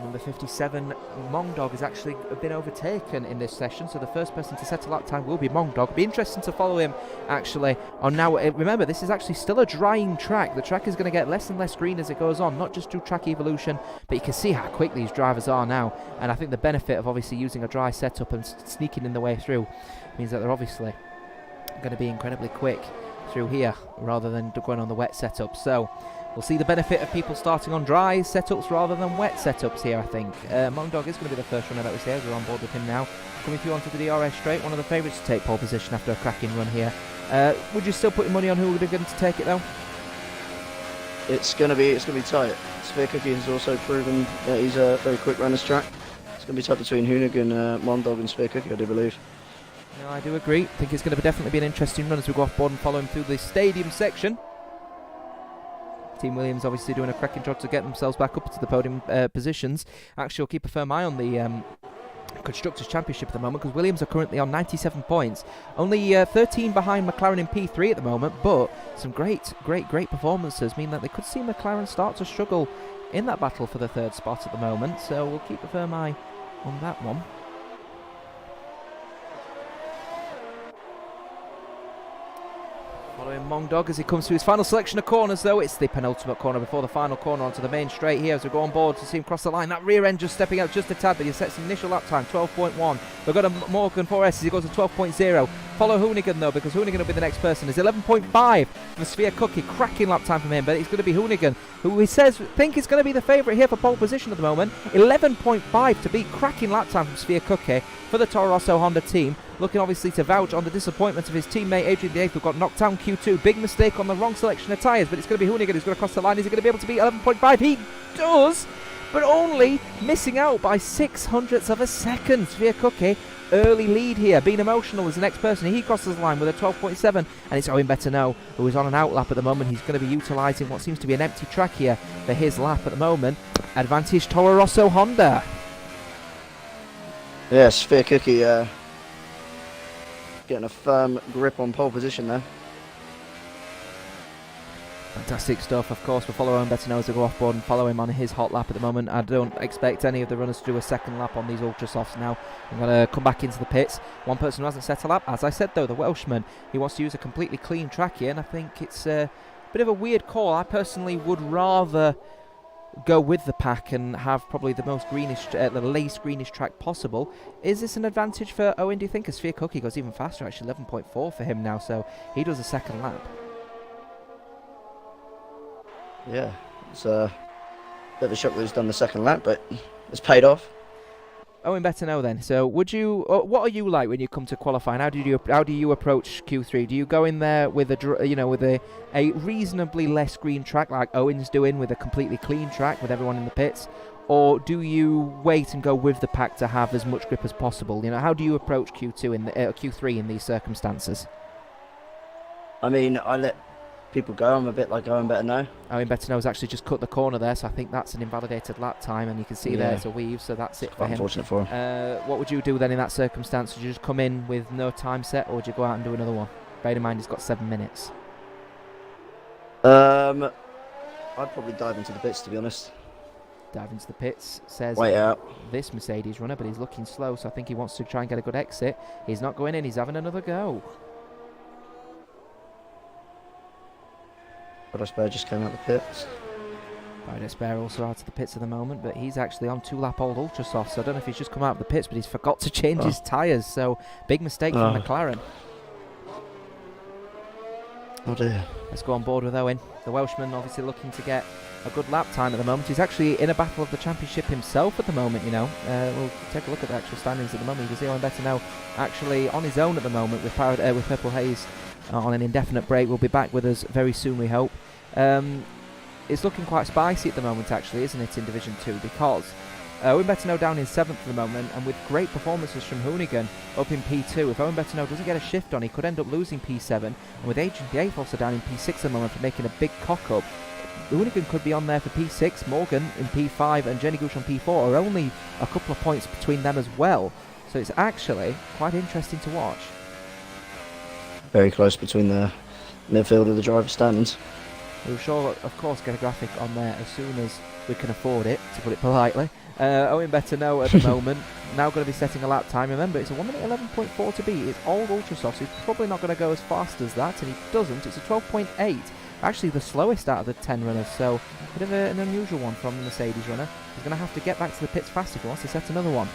Number 57, Mongdog, has actually been overtaken in this session, so the first person to set a lap time will be Mongdog. Be interesting to follow him, actually, on now. Remember, this is actually still a drying track. The track is going to get less and less green as it goes on, not just through track evolution, but you can see how quick these drivers are now. And I think the benefit of obviously using a dry setup and sneaking in the way through means that they're obviously going to be incredibly quick through here, rather than going on the wet setup. So we'll see the benefit of people starting on dry setups rather than wet setups here, I think. Mongdog is going to be the first runner that we see as we're on board with him now. Coming through onto the DRS straight, one of the favourites to take pole position after a cracking run here. Would you still put your money on who would be going to take it though? It's gonna be tight. Sphere Cookie has also proven that he's a very quick runner's track. It's gonna be tight between Hoonigan, Mongdog and Sphere Cookie, I do believe. No, I do agree. I think it's going to definitely be an interesting run as we go off board and follow him through the stadium section. Team Williams obviously doing a cracking job to get themselves back up to the podium positions. Actually, I'll keep a firm eye on the Constructors' Championship at the moment, because Williams are currently on 97 points. Only 13 behind McLaren in P3 at the moment, but some great performances mean that they could see McLaren start to struggle in that battle for the third spot at the moment. So we'll keep a firm eye on that one. Following Mongdog as he comes through his final selection of corners, though. It's the penultimate corner before the final corner onto the main straight here as we go on board to see him cross the line. That rear end just stepping out just a tad, but he sets an initial lap time, 12.1. We've got a Morgan 4S as he goes to 12.0. Follow Hoonigan, though, because Hoonigan will be the next person. It's 11.5 for Sphere Cookie. Cracking lap time from him, but it's going to be Hoonigan, who he says think is going to be the favourite here for pole position at the moment. 11.5 to beat. Cracking lap time from Sphere Cookie for the Toro Rosso Honda team. Looking obviously to vouch on the disappointment of his teammate Adrian the 8th, who got knocked down Q2. Big mistake on the wrong selection of tyres, but it's going to be Hoonigan who's going to cross the line. Is he going to be able to beat 11.5? He does, but only missing out by 600ths of a second. Sphere Cookie, early lead here, being emotional as the next person. He crosses the line with a 12.7, and it's Owen Betterno, who is on an out lap at the moment. He's going to be utilising what seems to be an empty track here for his lap at the moment. Advantage Toro Rosso Honda. Yeah, Sphere Cookie getting a firm grip on pole position there. Fantastic stuff. Of course, we'll follow Owen Betterno as we go off board and follow him on his hot lap at the moment. I don't expect any of the runners to do a second lap on these ultra softs now. I'm going to come back into the pits. One person who hasn't set a lap, as I said though, the Welshman, he wants to use a completely clean track here, and I think it's a bit of a weird call. I personally would rather go with the pack and have probably the most greenish, the least greenish track possible. Is this an advantage for Owen, do you think? As Sphere Cookie goes even faster, actually 11.4 for him now, so he does a second lap. Yeah, it's a bit of a shock that he's done the second lap, but it's paid off. Owen Betterno then. So would you? What are you like when you come to qualifying? How do you approach Q3? Do you go in there with a reasonably less green track like Owen's doing, with a completely clean track with everyone in the pits, or do you wait and go with the pack to have as much grip as possible? You know, how do you approach Q2 in the Q3 in these circumstances? I mean, I let people go. I'm a bit like Owen Betterno. Owen Betterno's actually just cut the corner there, so I think that's an invalidated lap time, and you can see there it's a weave, so that's it for him. Unfortunate for him. What would you do then in that circumstance? Would you just come in with no time set, or would you go out and do another one? Bear in mind he's got 7 minutes. I'd probably dive into the pits, to be honest. Dive into the pits, says Wait out. this Mercedes runner, but he's looking slow, so I think he wants to try and get a good exit. He's not going in, he's having another go. Rosberg just came out the pits. Paradise Bear also out of the pits at the moment, but he's actually on 2-lap-old Ultra Soft, so I don't know if he's just come out of the pits, but he's forgot to change his tyres, so big mistake from McLaren. Oh dear. Let's go on board with Owen. The Welshman obviously looking to get a good lap time at the moment. He's actually in a battle of the championship himself at the moment, you know. We'll take a look at the actual standings at the moment. You can see Owen Bettineau actually on his own at the moment with Purple Haze on an indefinite break. Will be back with us very soon, we hope. It's looking quite spicy at the moment, actually, isn't it, in Division 2, because Owen Bettineau down in 7th at the moment, and with great performances from Hoonigan up in P2. If Owen Bettineau doesn't get a shift on, he could end up losing P7, and with Agent the 8th also down in P6 at the moment for making a big cock-up, Hoonigan could be on there for P6, Morgan in P5 and Jenny Gooch on P4 are only a couple of points between them as well. So it's actually quite interesting to watch. Very close between the midfield and the driver standings. We'll sure, of course, get a graphic on there as soon as we can afford it, to put it politely. Owen Bettineau at the moment, now going to be setting a lap time. Remember, it's a 1 minute 11.4 to beat. It's all Ultra Soft, so he's probably not going to go as fast as that, and he doesn't. It's a 12.8. Actually the slowest out of the 10 runners, so a bit of an unusual one from the Mercedes runner. He's going to have to get back to the pits fast if he wants to set another one.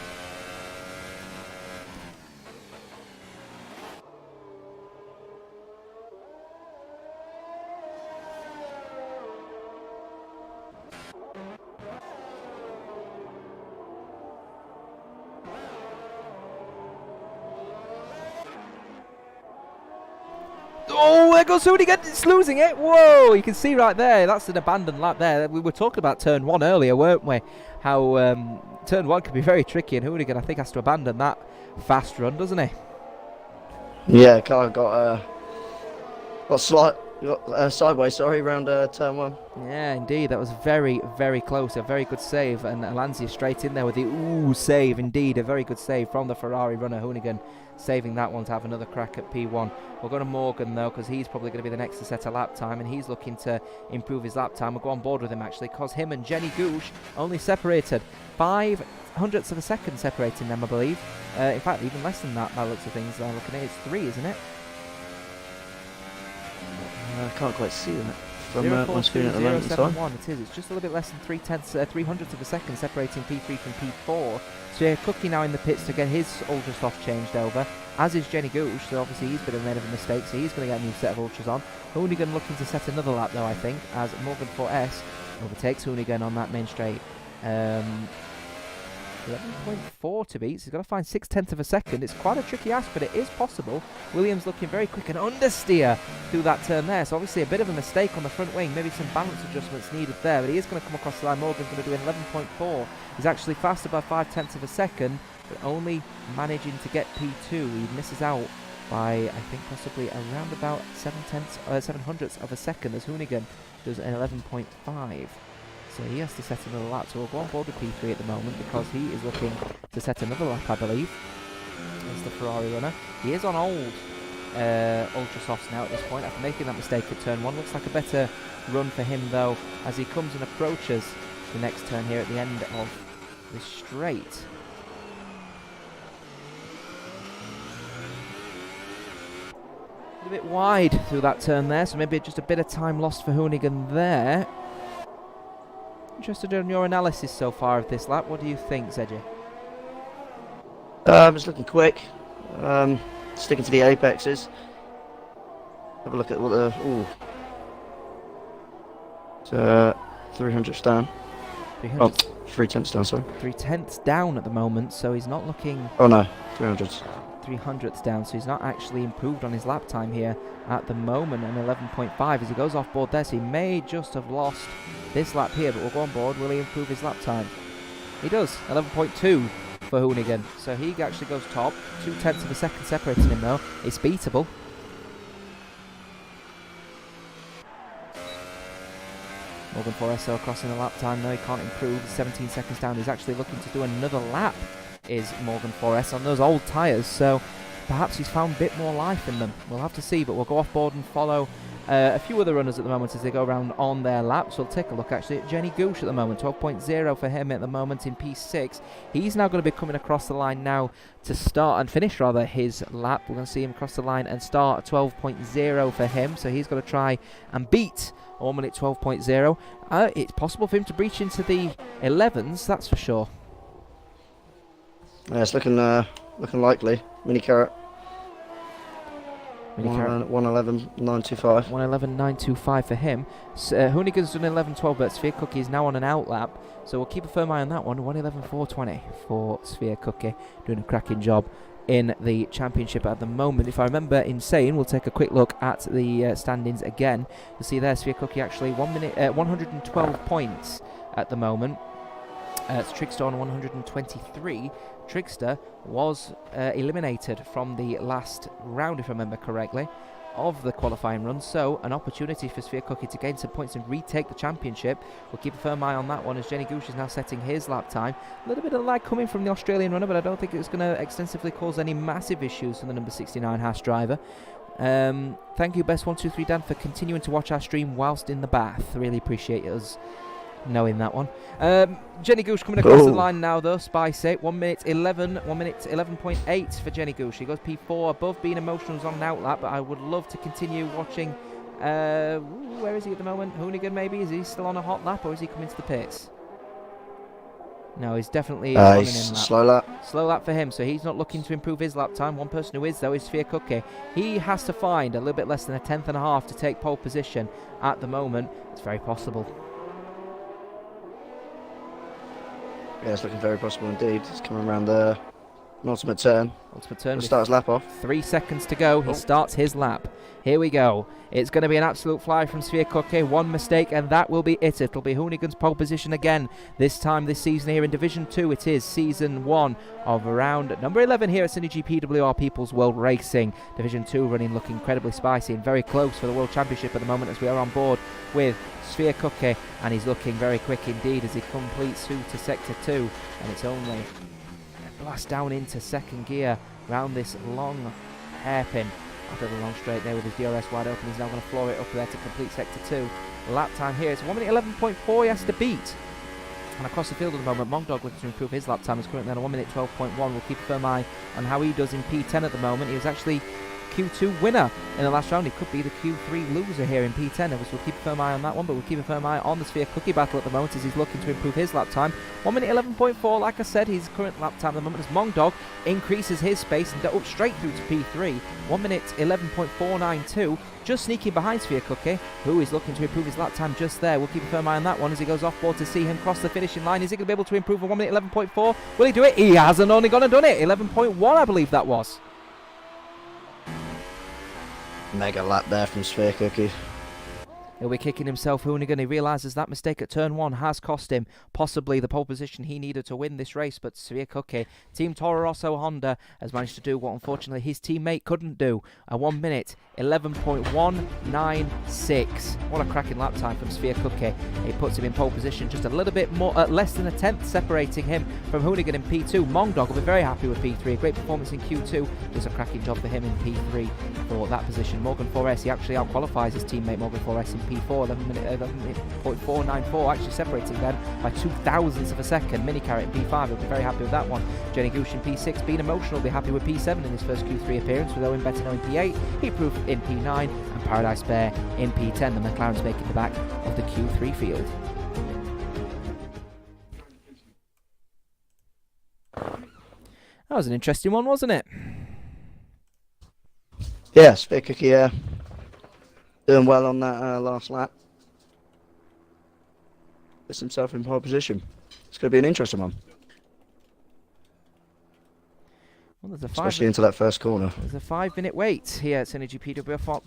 Oh, there goes Hoonigan, it's losing it. Whoa, you can see right there, that's an abandoned lap there. We were talking about turn 1 earlier, weren't we? How turn 1 can be very tricky, and Hoonigan, I think, has to abandon that fast run, doesn't he? Yeah, car got sideways, around turn 1. Yeah, indeed, that was very, very close. A very good save, and Alanzia straight in there with the save, indeed. A very good save from the Ferrari runner, Hoonigan, saving that one to have another crack at P1. We'll go to Morgan, though, because he's probably going to be the next to set a lap time, and he's looking to improve his lap time. We'll go on board with him, actually, because him and Jenny Gooch only separated 5/100ths of a second separating them, I believe. In fact, even less than that, by the looks of things. Looking at it, it's 3, isn't it? I can't quite see that from my screen at the moment. It is. It's just a little bit less than 3/100ths of a second separating P3 from P4. So yeah, Cookie now in the pits to get his Ultra Soft changed over, as is Jenny Gooch. So obviously he's been made of a mistake, so he's going to get a new set of Ultras on. Hoonigan looking to set another lap though, I think, as Morgan 4S overtakes Hoonigan on that main straight. 11.4 to beat, so he's got to find 0.6 of a second. It's quite a tricky ask, but it is possible. Williams looking very quick and understeer through that turn there, so obviously a bit of a mistake on the front wing, maybe some balance adjustments needed there, but he is going to come across the line. Morgan's going to do 11.4. He's actually faster by 0.5 of a second, but only managing to get P2. He misses out by, I think, possibly around about 7/100ths of a second, as Hoonigan does an 11.5. So he has to set another lap, so we'll go on board with P3 at the moment because he is looking to set another lap, I believe, as the Ferrari runner. He is on old Ultra Softs now at this point after making that mistake at turn 1. Looks like a better run for him though as he comes and approaches the next turn here at the end of the straight. A bit wide through that turn there, so maybe just a bit of time lost for Hoonigan there. Interested in your analysis so far of this lap. What do you think, Zedgy? It's looking quick. Sticking to the apexes. Have a look at what the 300ths down. 3/10 down, sorry. 3/10 down at the moment, so he's not looking. Oh no, 300ths. 300ths down, so he's not actually improved on his lap time here at the moment, and 11.5 as he goes off board there, so he may just have lost this lap here, but we'll go on board. Will he improve his lap time? He does, 11.2 for Hoonigan, so he actually goes top. 0.2 of a second separating him though. It's beatable. Morgan 4SO crossing the lap time though, he can't improve. 17 seconds down, he's actually looking to do another lap, is Morgan 4S on those old tyres, so perhaps he's found a bit more life in them. We'll have to see, but we'll go off board and follow a few other runners at the moment as they go around on their laps. We'll take a look actually at Jenny Gooch at the moment, 12.0 for him at the moment in P6. He's now going to be coming across the line now to start and finish rather his lap. We're going to see him cross the line and start at 12.0 for him, so he's got to try and beat 1 minute 12.0. It's possible for him to breach into the 11s, that's for sure. Yeah, it's looking likely. Mini carrot. 111.925. 111.925 for him. Hoonigan's done 11.12, but Sphere Cookie is now on an out lap, so we'll keep a firm eye on that one. 111.420 for Sphere Cookie, doing a cracking job in the championship at the moment. If I remember in saying, we'll take a quick look at the standings again. You'll see there, Sphere Cookie actually 112 points at the moment. It's Trickster on 123. Trickster was eliminated from the last round, if I remember correctly, of the qualifying run, so an opportunity for Sphere Cookie to gain some points and retake the championship. We'll keep a firm eye on that one as Jenny Gooch is now setting his lap time. A little bit of lag coming from the Australian runner, but I don't think it's going to extensively cause any massive issues for the number 69 Haas driver. Thank you, Best123 Dan, for continuing to watch our stream whilst in the bath. Really appreciate us knowing that one. Jenny Gooch coming across the line now though. Spice it. 1 minute 11.8 for Jenny Gooch. She goes P4 above being emotional on an out lap, but I would love to continue watching. Where is he at the moment? Hoonigan maybe? Is he still on a hot lap or is he coming to the pits? No, he's definitely on an in lap. Slow lap. Slow lap for him, so he's not looking to improve his lap time. One person who is though is Sphere Cookie. He has to find a little bit less than a 10th and a half to take pole position at the moment. It's very possible. Yeah, it's looking very possible indeed. He's coming around the ultimate turn. Ultimate turn. He'll start his lap off. 3 seconds to go. He starts his lap. Here we go. It's going to be an absolute fly from Sphere Cookie. One mistake and that will be it. It'll be Hoonigan's pole position again. This time this season here in Division 2. It is Season 1 of round number 11 here at SynergyPWR People's World Racing. Division 2 running looking incredibly spicy and very close for the World Championship at the moment as we are on board with Sphere Cookie. And he's looking very quick indeed as he completes through to Sector 2. And it's only a blast down into second gear round this long hairpin. After the long straight there with his DRS wide open, he's now going to floor it up there to complete Sector 2. Lap time here, it's 1 minute 11.4 he has to beat. And across the field at the moment, Mongdog looking to improve his lap time. Is currently on a 1 minute 12.1. We'll keep a firm eye on how he does in P10 at the moment. He was actually Q2 winner in the last round. He could be the Q3 loser here in P10. Obviously, we'll keep a firm eye on that one, but we'll keep a firm eye on the Sphere Cookie battle at the moment as he's looking to improve his lap time. 1 minute 11.4, like I said, his current lap time at the moment as Mongdog increases his space and up straight through to P3. 1 minute 11.492, just sneaking behind Sphere Cookie, who is looking to improve his lap time just there. We'll keep a firm eye on that one as he goes off board to see him cross the finishing line. Is he going to be able to improve a 1 minute 11.4? Will he do it? He hasn't only gone and done it. 11.1, I believe that was. Mega lap there from Sphere Cookie. He'll be kicking himself, Hoonigan. He realises that mistake at turn 1 has cost him possibly the pole position he needed to win this race, but Sphere Cookie, Team Toro Rosso Honda, has managed to do what unfortunately his teammate couldn't do. A 1 minute 11.196. What a cracking lap time from Sphere Cookie. It puts him in pole position, just a little bit more, less than a tenth separating him from Hoonigan in P2. Mongdog will be very happy with P3. A great performance in Q2. Does a cracking job for him in P3 for that position. Morgan 4S, he actually outqualifies his teammate Morgan 4S in P4. 11.494, actually separating them by 0.02 of a second. Mini Carrot in P5, he'll be very happy with that one. Jenny Gooch in P6, being emotional, will be happy with P7 in his first Q3 appearance, with Owen Bettino in P8. He proved in P9, and Paradise Bear in P10. The McLaren's making the back of the Q3 field. That was an interesting one, wasn't it? Yeah, Sphere Cookie doing well on that last lap. Puts himself in pole position. It's going to be an interesting one. Well, there's a especially into that first corner. There's a 5 minute wait here at SynergyPWR.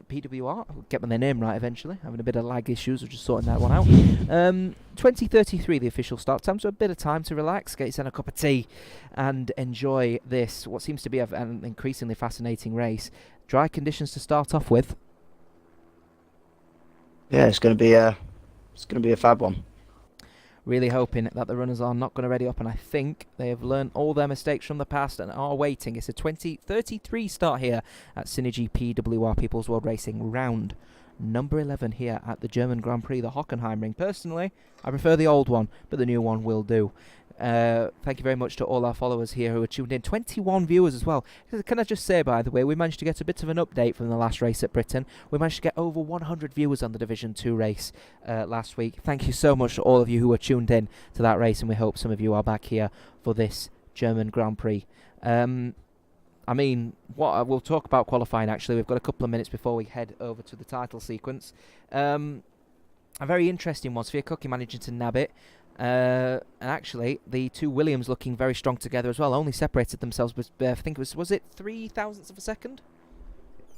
PWR, I'll get my name right eventually. Having a bit of lag issues, we're just sorting that one out. 20:33 the official start time, so a bit of time to relax, get yourself a cup of tea, and enjoy this, what seems to be an increasingly fascinating race. Dry conditions to start off with. Yeah, it's going to be a fab one. Really hoping that the runners are not going to ready up, and I think they have learned all their mistakes from the past and are waiting. It's a 20:33 start here at SynergyPWR People's World Racing, round number 11 here at the German Grand Prix, the Hockenheimring. Personally, I prefer the old one, but the new one will do. Thank you very much to all our followers here who are tuned in. 21 viewers as well. Can I just say, by the way, we managed to get a bit of an update from the last race at Britain. We managed to get over 100 viewers on the Division 2 race last week. Thank you so much to all of you who were tuned in to that race, and we hope some of you are back here for this German Grand Prix. I mean, we'll talk about qualifying, actually. We've got a couple of minutes before we head over to the title sequence. A very interesting one. Sviatcocchi managing to nab it. And actually, the two Williams looking very strong together as well. Only separated themselves with, I think it was it 0.003 of a second?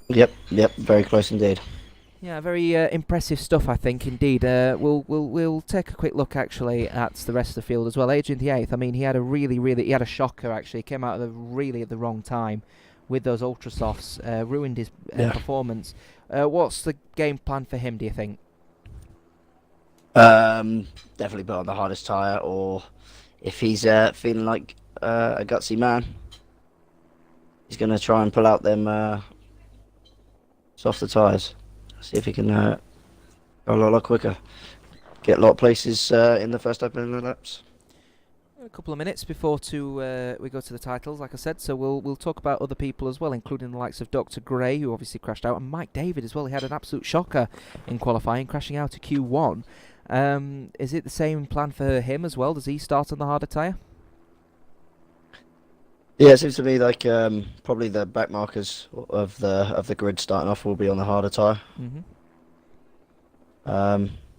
Yep, very close indeed. Yeah, very impressive stuff, I think, indeed. We'll take a quick look, actually, at the rest of the field as well. Adrian the 8th, I mean, he had a shocker, actually. He came out at the wrong time with those ultra softs, ruined his performance. What's the game plan for him, do you think? Definitely put on the hardest tyre, or if he's feeling like a gutsy man, he's going to try and pull out them softer tyres. See if he can go a lot quicker. Get a lot of places in the first opening laps. A couple of minutes before we go to the titles, like I said, so we'll talk about other people as well, including the likes of Dr. Gray, who obviously crashed out, and Mike David as well. He had an absolute shocker in qualifying, crashing out to Q1. Is it the same plan for him as well? Does he start on the harder tyre? Yeah, it seems to me like probably the back markers of the grid starting off will be on the harder tyre.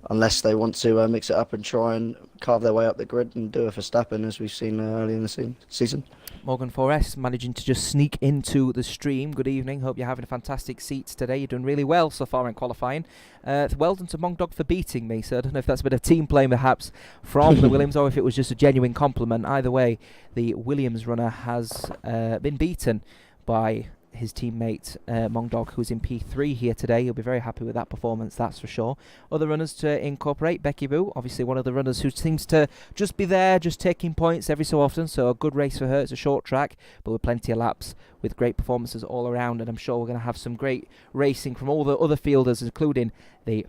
Unless they want to mix it up and try and carve their way up the grid and do a Verstappen, as we've seen early in the season. Morgan 4S managing to just sneak into the stream. Good evening. Hope you're having a fantastic seats today. You're doing really well so far in qualifying. Well done to Mongdog for beating me. So I don't know if that's a bit of team play perhaps from the Williams or if it was just a genuine compliment. Either way, the Williams runner has been beaten by his teammate Mongdog, who's in P3 here today. He'll be very happy with that performance, that's for sure. Other runners to incorporate: Becky Boo, obviously one of the runners who seems to just be there, just taking points every so often, so a good race for her. It's a short track, but with plenty of laps, with great performances all around, and I'm sure we're going to have some great racing from all the other fielders, including the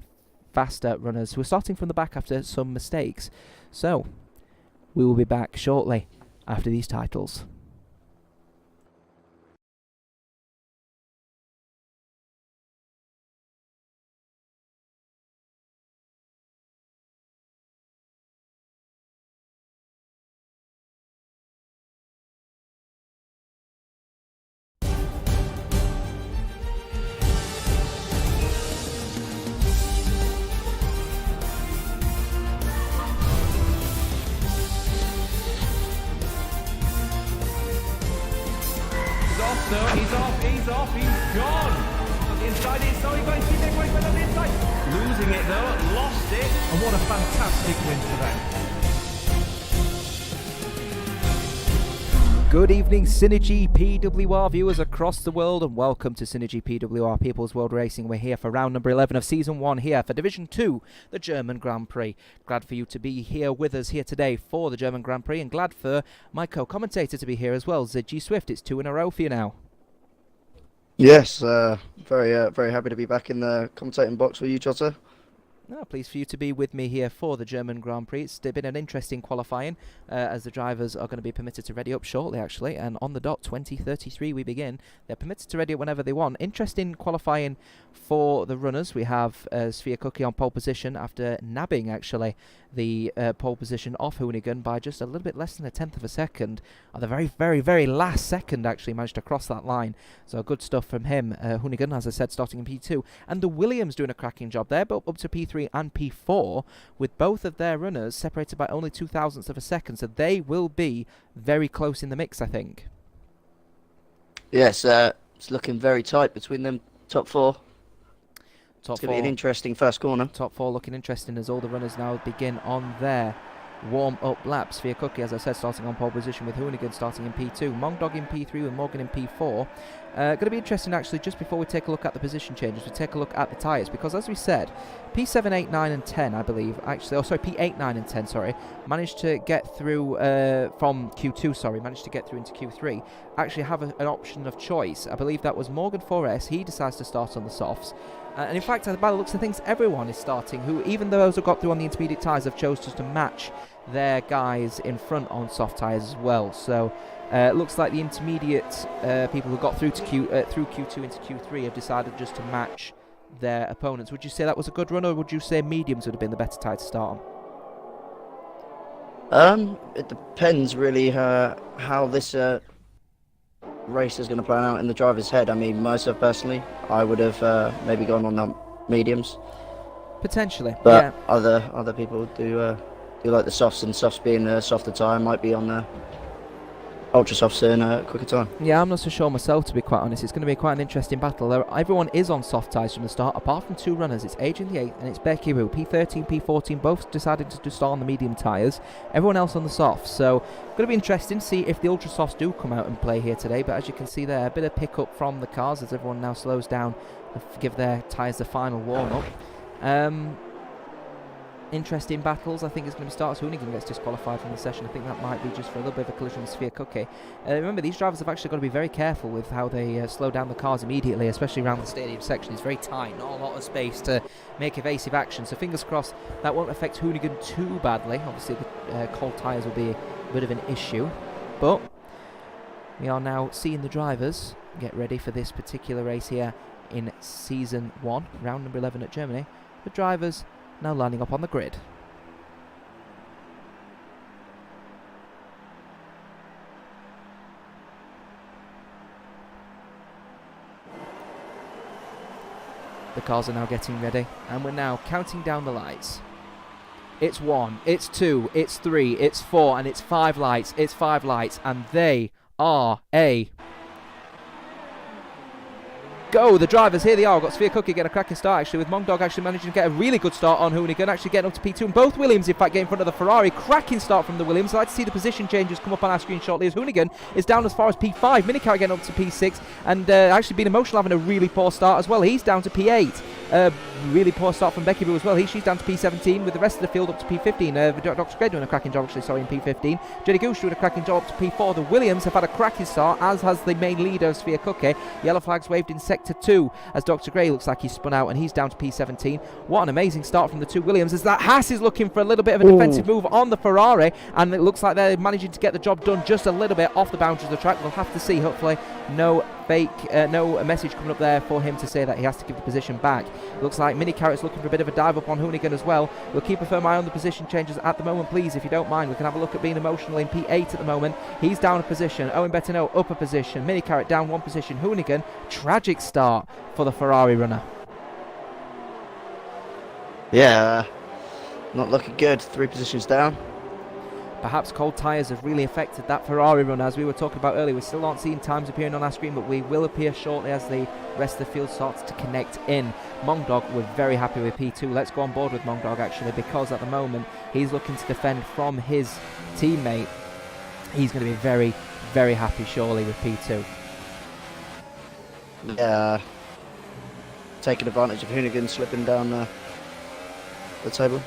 faster runners who are starting from the back after some mistakes. So, we will be back shortly after these titles. He's off, he's gone. On the inside, it's so he's going to keep it going on the inside. Losing it though, lost it. And what a fantastic win for them. Good evening, SynergyPWR viewers across the world, and welcome to SynergyPWR People's World Racing. We're here for round number 11 of Season 1 here for Division 2, the German Grand Prix. Glad for you to be here with us here today for the German Grand Prix, and glad for my co-commentator to be here as well, ZG Swift. It's 2 in a row for you now. Yes, very happy to be back in the commentating box with you, Jota. Pleased for you to be with me here for the German Grand Prix. It's been an interesting qualifying as the drivers are going to be permitted to ready up shortly, actually, and on the dot 20:33 we begin. They're permitted to ready up whenever they want. Interesting qualifying for the runners. We have Sviatcocchi on pole position after nabbing, actually, the pole position off Hoonigan by just a little bit less than 1/10 of a second. At the very last second, actually, managed to cross that line. So good stuff from him. Hoonigan, as I said, starting in P2. And the Williams doing a cracking job there, but up to P3 and P4, with both of their runners separated by only 0.002 of a second. So they will be very close in the mix, I think. Yes, it's looking very tight between them top four. Top it's going to be an interesting first corner. Top four looking interesting as all the runners now begin on their warm-up laps. Sviatcocchi, as I said, starting on pole position with Hoonigan starting in P2. Mongdog in P3 with Morgan in P4. Going to be interesting, actually, just before we take a look at the position changes, we take a look at the tyres, because as we said, P7, 8, 9 and 10, I believe, actually, P8, 9 and 10, managed to get through from Q2, managed to get through into Q3, actually have an option of choice. I believe that was Morgan 4S. He decides to start on the softs. And in fact, by the looks of things, everyone is starting, who, even those who got through on the intermediate tyres, have chose just to match their guys in front on soft tyres as well. So it looks like the intermediate people who got through to through Q2 into Q3 have decided just to match their opponents. Would you say that was a good run, or would you say mediums would have been the better tyre to start on? It depends really how this race is going to plan out in the driver's head. I mean, myself personally, I would have maybe gone on the mediums. Potentially, but yeah. Other people do like the softs, and softs being a softer tyre might be on the ultra softs in a quicker time. Yeah, I'm not so sure myself, to be quite honest. It's going to be quite an interesting battle. Everyone is on soft tyres from the start, apart from 2 runners. It's Adrian the 8th and it's Becky Roo. P13, P14 both decided to start on the medium tyres. Everyone else on the softs. So, going to be interesting to see if the ultra softs do come out and play here today. But as you can see there, a bit of pickup from the cars as everyone now slows down and give their tyres the final warm-up. Interesting battles. I think it's going to be starts. Hoonigan gets disqualified from the session. I think that might be just for a little bit of a collision with Sphere Cookie. Remember, these drivers have actually got to be very careful with how they slow down the cars immediately, especially around the stadium section. It's very tight, not a lot of space to make evasive action. So fingers crossed that won't affect Hoonigan too badly. Obviously, the cold tyres will be a bit of an issue. But we are now seeing the drivers get ready for this particular race here in Season 1, round number 11 at Germany. The drivers now lining up on the grid. The cars are now getting ready, and we're now counting down the lights. It's 1, it's 2, it's 3, it's 4, and it's 5 lights. It's 5 lights, and they are a go. The drivers, here they are. We've got Sphere Cookie getting a cracking start actually, with Mongdog actually managing to get a really good start on Hoonigan, actually getting up to P2, and both Williams in fact getting in front of the Ferrari. Cracking start from the Williams. I'd like to see the position changes come up on our screen shortly, as Hoonigan is down as far as P5, Minicar getting up to P6, and actually being emotional, having a really poor start as well. He's down to P8. Really poor start from Becky Boo as well. She's down to P17, with the rest of the field up to P15. Dr. Gray doing a cracking job actually, in P15. Jenny Gooch doing a cracking job up to P4. The Williams have had a cracking start, as has the main leader, Sphere Cookie. Yellow flags waved in Sector 2, as Dr. Gray looks like he's spun out, and he's down to P17. What an amazing start from the 2 Williams, as that Haas is looking for a little bit of a defensive move on the Ferrari, and it looks like they're managing to get the job done just a little bit off the boundaries of the track. We'll have to see. Hopefully no message coming up there for him to say that he has to give the position back. Looks like Mini Carrot's looking for a bit of a dive up on Hoonigan as well. We'll keep a firm eye on the position changes at the moment, please, if you don't mind. We can have a look at being emotional in P8 at the moment. He's down a position. Owen Bettineau up a position. Mini Carrot down 1 position. Hoonigan, tragic start for the Ferrari runner. Yeah, not looking good. 3 positions down. Perhaps cold tyres have really affected that Ferrari run, as we were talking about earlier. We still aren't seeing times appearing on our screen, but we will appear shortly as the rest of the field starts to connect in. Mongdog, we're very happy with P2. Let's go on board with Mongdog actually, because at the moment he's looking to defend from his teammate. He's going to be very, very happy surely with P2. Yeah, taking advantage of Hoonigan slipping down the table.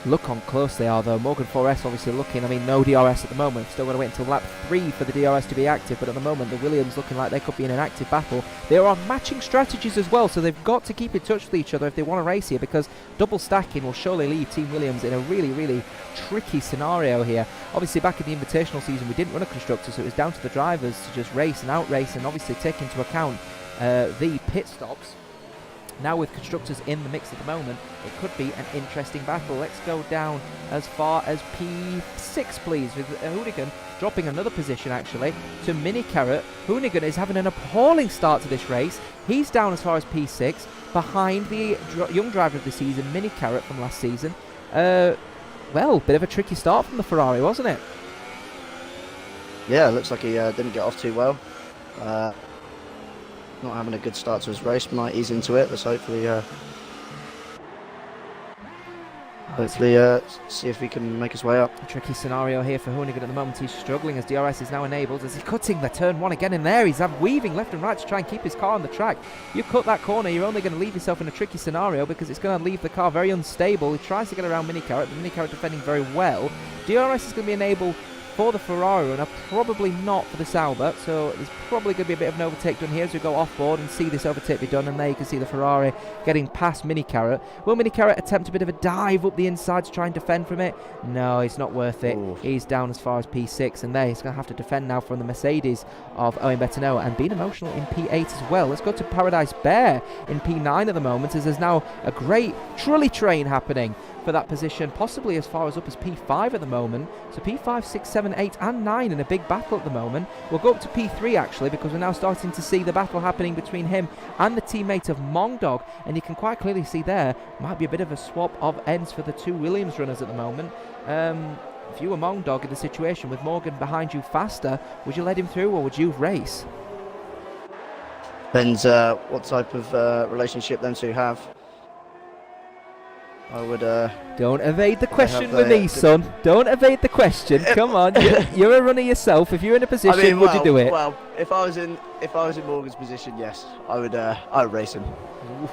Look on close they are though. Morgan 4S obviously looking, I mean, no DRS at the moment. Still going to wait until lap 3 for the DRS to be active, but at the moment the Williams looking like they could be in an active battle. They are on matching strategies as well, so they've got to keep in touch with each other if they want to race here, because double stacking will surely leave Team Williams in a really, really tricky scenario here. Obviously back in the Invitational season we didn't run a constructor, so it was down to the drivers to just race and outrace, and obviously take into account the pit stops. Now with constructors in the mix at the moment, it could be an interesting battle. Let's go down as far as P6, please, with Hoonigan dropping another position, actually, to Mini Carrot. Hoonigan is having an appalling start to this race. He's down as far as P6, behind the young driver of the season, Mini Carrot, from last season. Well, bit of a tricky start from the Ferrari, wasn't it? Yeah, looks like he didn't get off too well. Not having a good start to his race. Might ease into it. Let's hopefully see if we can make his way up. A tricky scenario here for Hoonigan at the moment. He's struggling as DRS is now enabled, as he's cutting the turn 1 again in there. He's weaving left and right to try and keep his car on the track. You cut that corner, you're only going to leave yourself in a tricky scenario, because it's going to leave the car very unstable. He tries to get around Mini Carrot, but Mini Carrot defending very well. DRS is going to be enabled for the Ferrari runner, probably not for the Sauber. So there's probably going to be a bit of an overtake done here as we go off board and see this overtake be done. And there you can see the Ferrari getting past Mini Carrot. Will Mini Carrot attempt a bit of a dive up the inside to try and defend from it? No, it's not worth it. Ooh. He's down as far as P6, and there he's going to have to defend now from the Mercedes of Owen Bettino, and being emotional in P8 as well. Let's go to Paradise Bear in P9 at the moment, as there's now a great trolley train happening for that position, possibly as far as up as P5 at the moment. So P5, 6, 7, 8 and 9 in a big battle at the moment. We'll go up to P3 actually, because we're now starting to see the battle happening between him and the teammate of Mongdog, and you can quite clearly see there might be a bit of a swap of ends for the two Williams runners at the moment. If you were Mongdog in the situation with Morgan behind you faster, would you let him through or would you race? Depends what type of relationship them two have. I would. Don't evade the question with me, son. Don't evade the question. Come on, you're a runner yourself. If you're in a position, would you do it? Well, if I was in Morgan's position, yes, I would race him.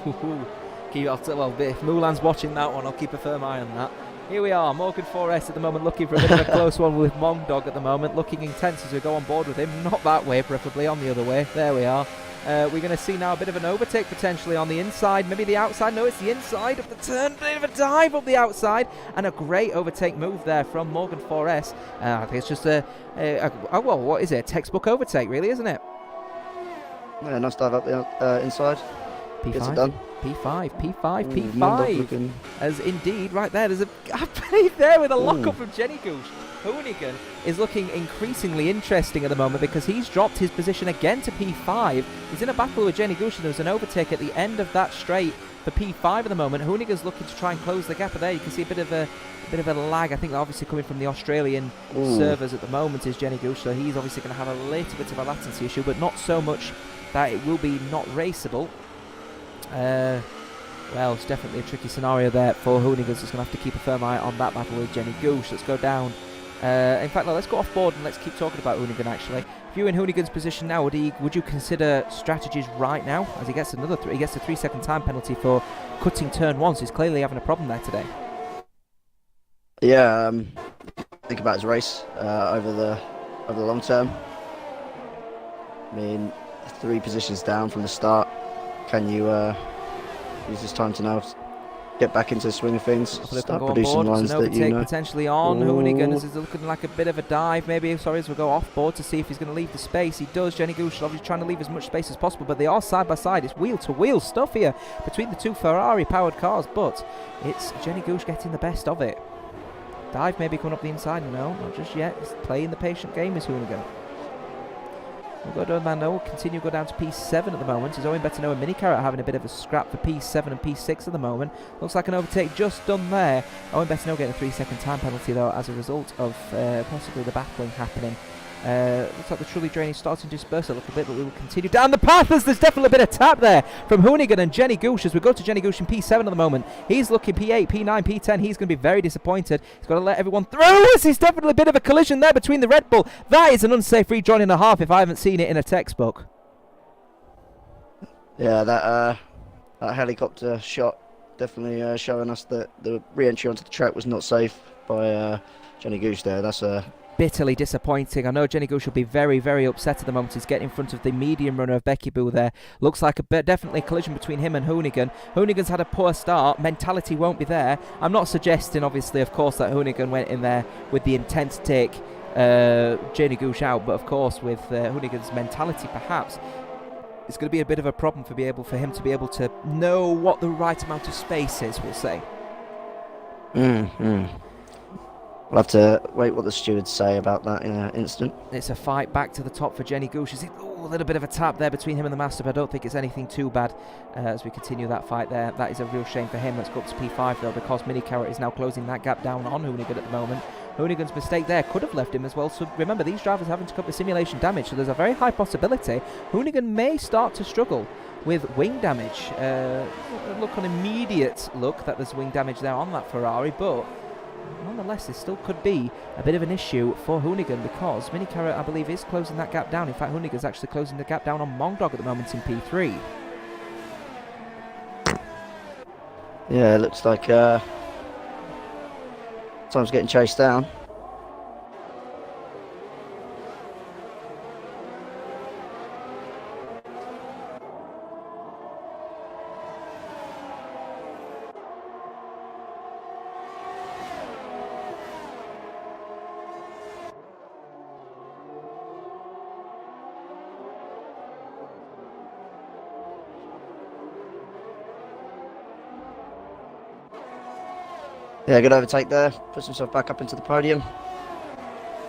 Well, if Mulan's watching that one, I'll keep a firm eye on that. Here we are, Morgan 4S at the moment, looking for a bit of a close one with Mongdog at the moment, looking intense as we go on board with him. Not that way, preferably on the other way. There we are. We're going to see now a bit of an overtake potentially on the inside, maybe the outside. No, it's the inside of the turn. Bit of a dive up the outside, and a great overtake move there from Morgan 4S. I think it's just well, what is it? A textbook overtake, really, isn't it? Yeah, nice dive up the inside. P5, Gets it done. P5, P5, Ooh, P5. As indeed, right there, there's a gap there with a lockup from Jenny Gooch. Hoonigan is looking increasingly interesting at the moment because he's dropped his position again to P5. He's in a battle with Jenny Gooch, and there's an overtake at the end of that straight for P5 at the moment. Hoonigan's looking to try and close the gap, but there you can see a bit of a lag. I think obviously coming from the Australian servers at the moment is Jenny Gooch, so he's obviously going to have a little bit of a latency issue, but not so much that it will be not raceable. Well, it's definitely a tricky scenario there for Hoonigans. Just going to have to keep a firm eye on that battle with Jenny Gooch. Let's go down. In fact, let's go off board and let's keep talking about Hoonigan actually. If you're in Hoonigan's position now, would you consider strategies right now? As he gets a 3-second time penalty for cutting turn 1, so he's clearly having a problem there today. Yeah, think about his race over the long term. I mean, 3 positions down from the start. Can you use this time to now get back into the swing of things? Start producing lines that you know. Potentially on Hoonigan. This is looking like a bit of a dive, maybe. Sorry, as we go off board to see if he's going to leave the space. He does. Jenny Gooch is obviously trying to leave as much space as possible, but they are side by side. It's wheel to wheel stuff here between the two Ferrari powered cars, but it's Jenny Gooch getting the best of it. Dive maybe coming up the inside. No, not just yet. He's playing the patient game, is Hoonigan. We'll go down now. We'll continue to go down to P7 at the moment. As Owen Bettino and Mini Carrot having a bit of a scrap for P7 and P6 at the moment. Looks like an overtake just done there. Owen Bettino getting a 3-second time penalty though as a result of possibly the battling happening. Looks like the trolley drain is starting to disperse a little bit, but we will continue down the path as there's definitely a bit of tap there from Hoonigan and Jenny Gooch as we go to Jenny Gooch in P7 at the moment. He's looking P8, P9, P10. He's going to be very disappointed. He's got to let everyone through. This is definitely a bit of a collision there between the Red Bull. That is an unsafe rejoin and a half if I haven't seen it in a textbook. Yeah, that helicopter shot definitely showing us that the re-entry onto the track was not safe by Jenny Gooch there. That's bitterly disappointing. I know Jenny Gooch will be very, very upset at the moment. He's getting in front of the medium runner of Becky Boo there. Looks like definitely a collision between him and Hoonigan. Hoonigan's had a poor start. Mentality won't be there. I'm not suggesting, obviously, of course, that Hoonigan went in there with the intent to take Jenny Gooch out, but of course, with Hoonigan's mentality, perhaps it's going to be a bit of a problem for him to be able to know what the right amount of space is, we'll say. We'll have to wait what the stewards say about that in an instant. It's a fight back to the top for Jenny Gooch. A little bit of a tap there between him and the Master, but I don't think it's anything too bad as we continue that fight there. That is a real shame for him. Let's go up to P5 though, because Mini Carrot is now closing that gap down on Hoonigan at the moment. Hoonigan's mistake there could have left him as well. So remember, these drivers having to cover simulation damage, so there's a very high possibility Hoonigan may start to struggle with wing damage. Look, an immediate look that there's wing damage there on that Ferrari, but nonetheless, this still could be a bit of an issue for Hoonigan because Mini Carrot, I believe, is closing that gap down. In fact, Hoonigan's actually closing the gap down on Mongdog at the moment in P3. Yeah, it looks like Tom's getting chased down. Yeah, good overtake there. Puts himself back up into the podium.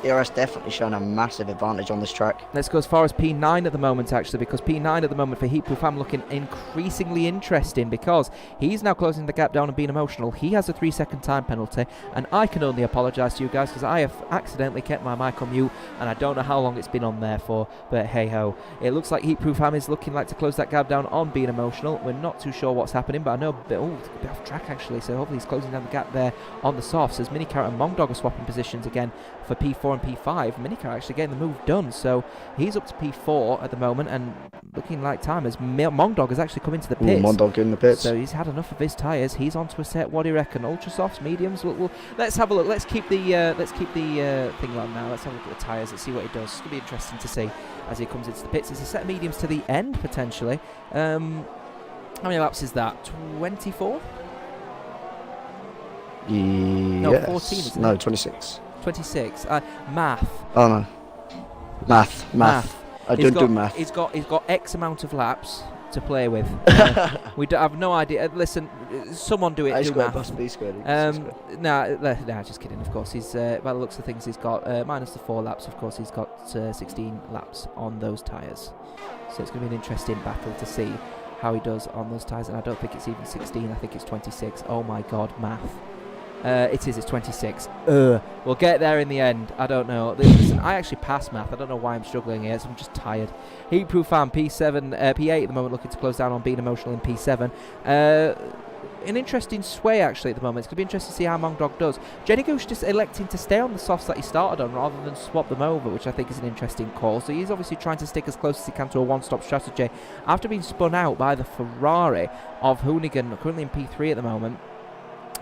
DRS definitely showing a massive advantage on this track. Let's go as far as P9 at the moment, actually, because P9 at the moment for Heatproof I'm looking increasingly interesting, because he's now closing the gap down and being emotional. He has a 3-second time penalty, and I can only apologise to you guys because I have accidentally kept my mic on mute, and I don't know how long it's been on there for, but hey-ho. It looks like Heatproof Ham is looking like to close that gap down on being emotional. We're not too sure what's happening, but I know a bit off track, actually, so hopefully he's closing down the gap there on the softs, as Minicar and Mongdog are swapping positions again for P4 and P5. Minicar actually getting the move done, so he's up to P4 at the moment and looking like time as Mongdog has actually come into the pits. Mongdog in the pits. So he's had enough of his tyres. He's onto a set. What do you reckon? Ultra softs, mediums? Let's have a look. Let's keep the thing on now. Let's have a look at the tyres. Let's see what he does. It's gonna be interesting to see as he comes into the pits. It's a set of mediums to the end potentially. How many laps is that? 24? No, 14. Isn't No, it? 26. 26. Math. Oh no. Math. I don't do math. He's got X amount of laps to play with. We don't have no idea. Listen, someone do it. A do squared math. plus B squared. Nah, just kidding. Of course, he's by the looks of things, he's got minus the 4 laps. Of course, he's got 16 laps on those tyres. So it's going to be an interesting battle to see how he does on those tyres. And I don't think it's even 16. I think it's 26. Oh my God, math. It's 26. We'll get there in the end. I don't know. Listen, I actually passed math. I don't know why I'm struggling here, so I'm just tired. Heatproof Fan, P8 at the moment, looking to close down on being emotional in P7. An interesting sway, actually, at the moment. It's going to be interesting to see how Mongdog does. Jenny Gooch just electing to stay on the softs that he started on rather than swap them over, which I think is an interesting call. So he's obviously trying to stick as close as he can to a one-stop strategy after being spun out by the Ferrari of Hoonigan, currently in P3 at the moment.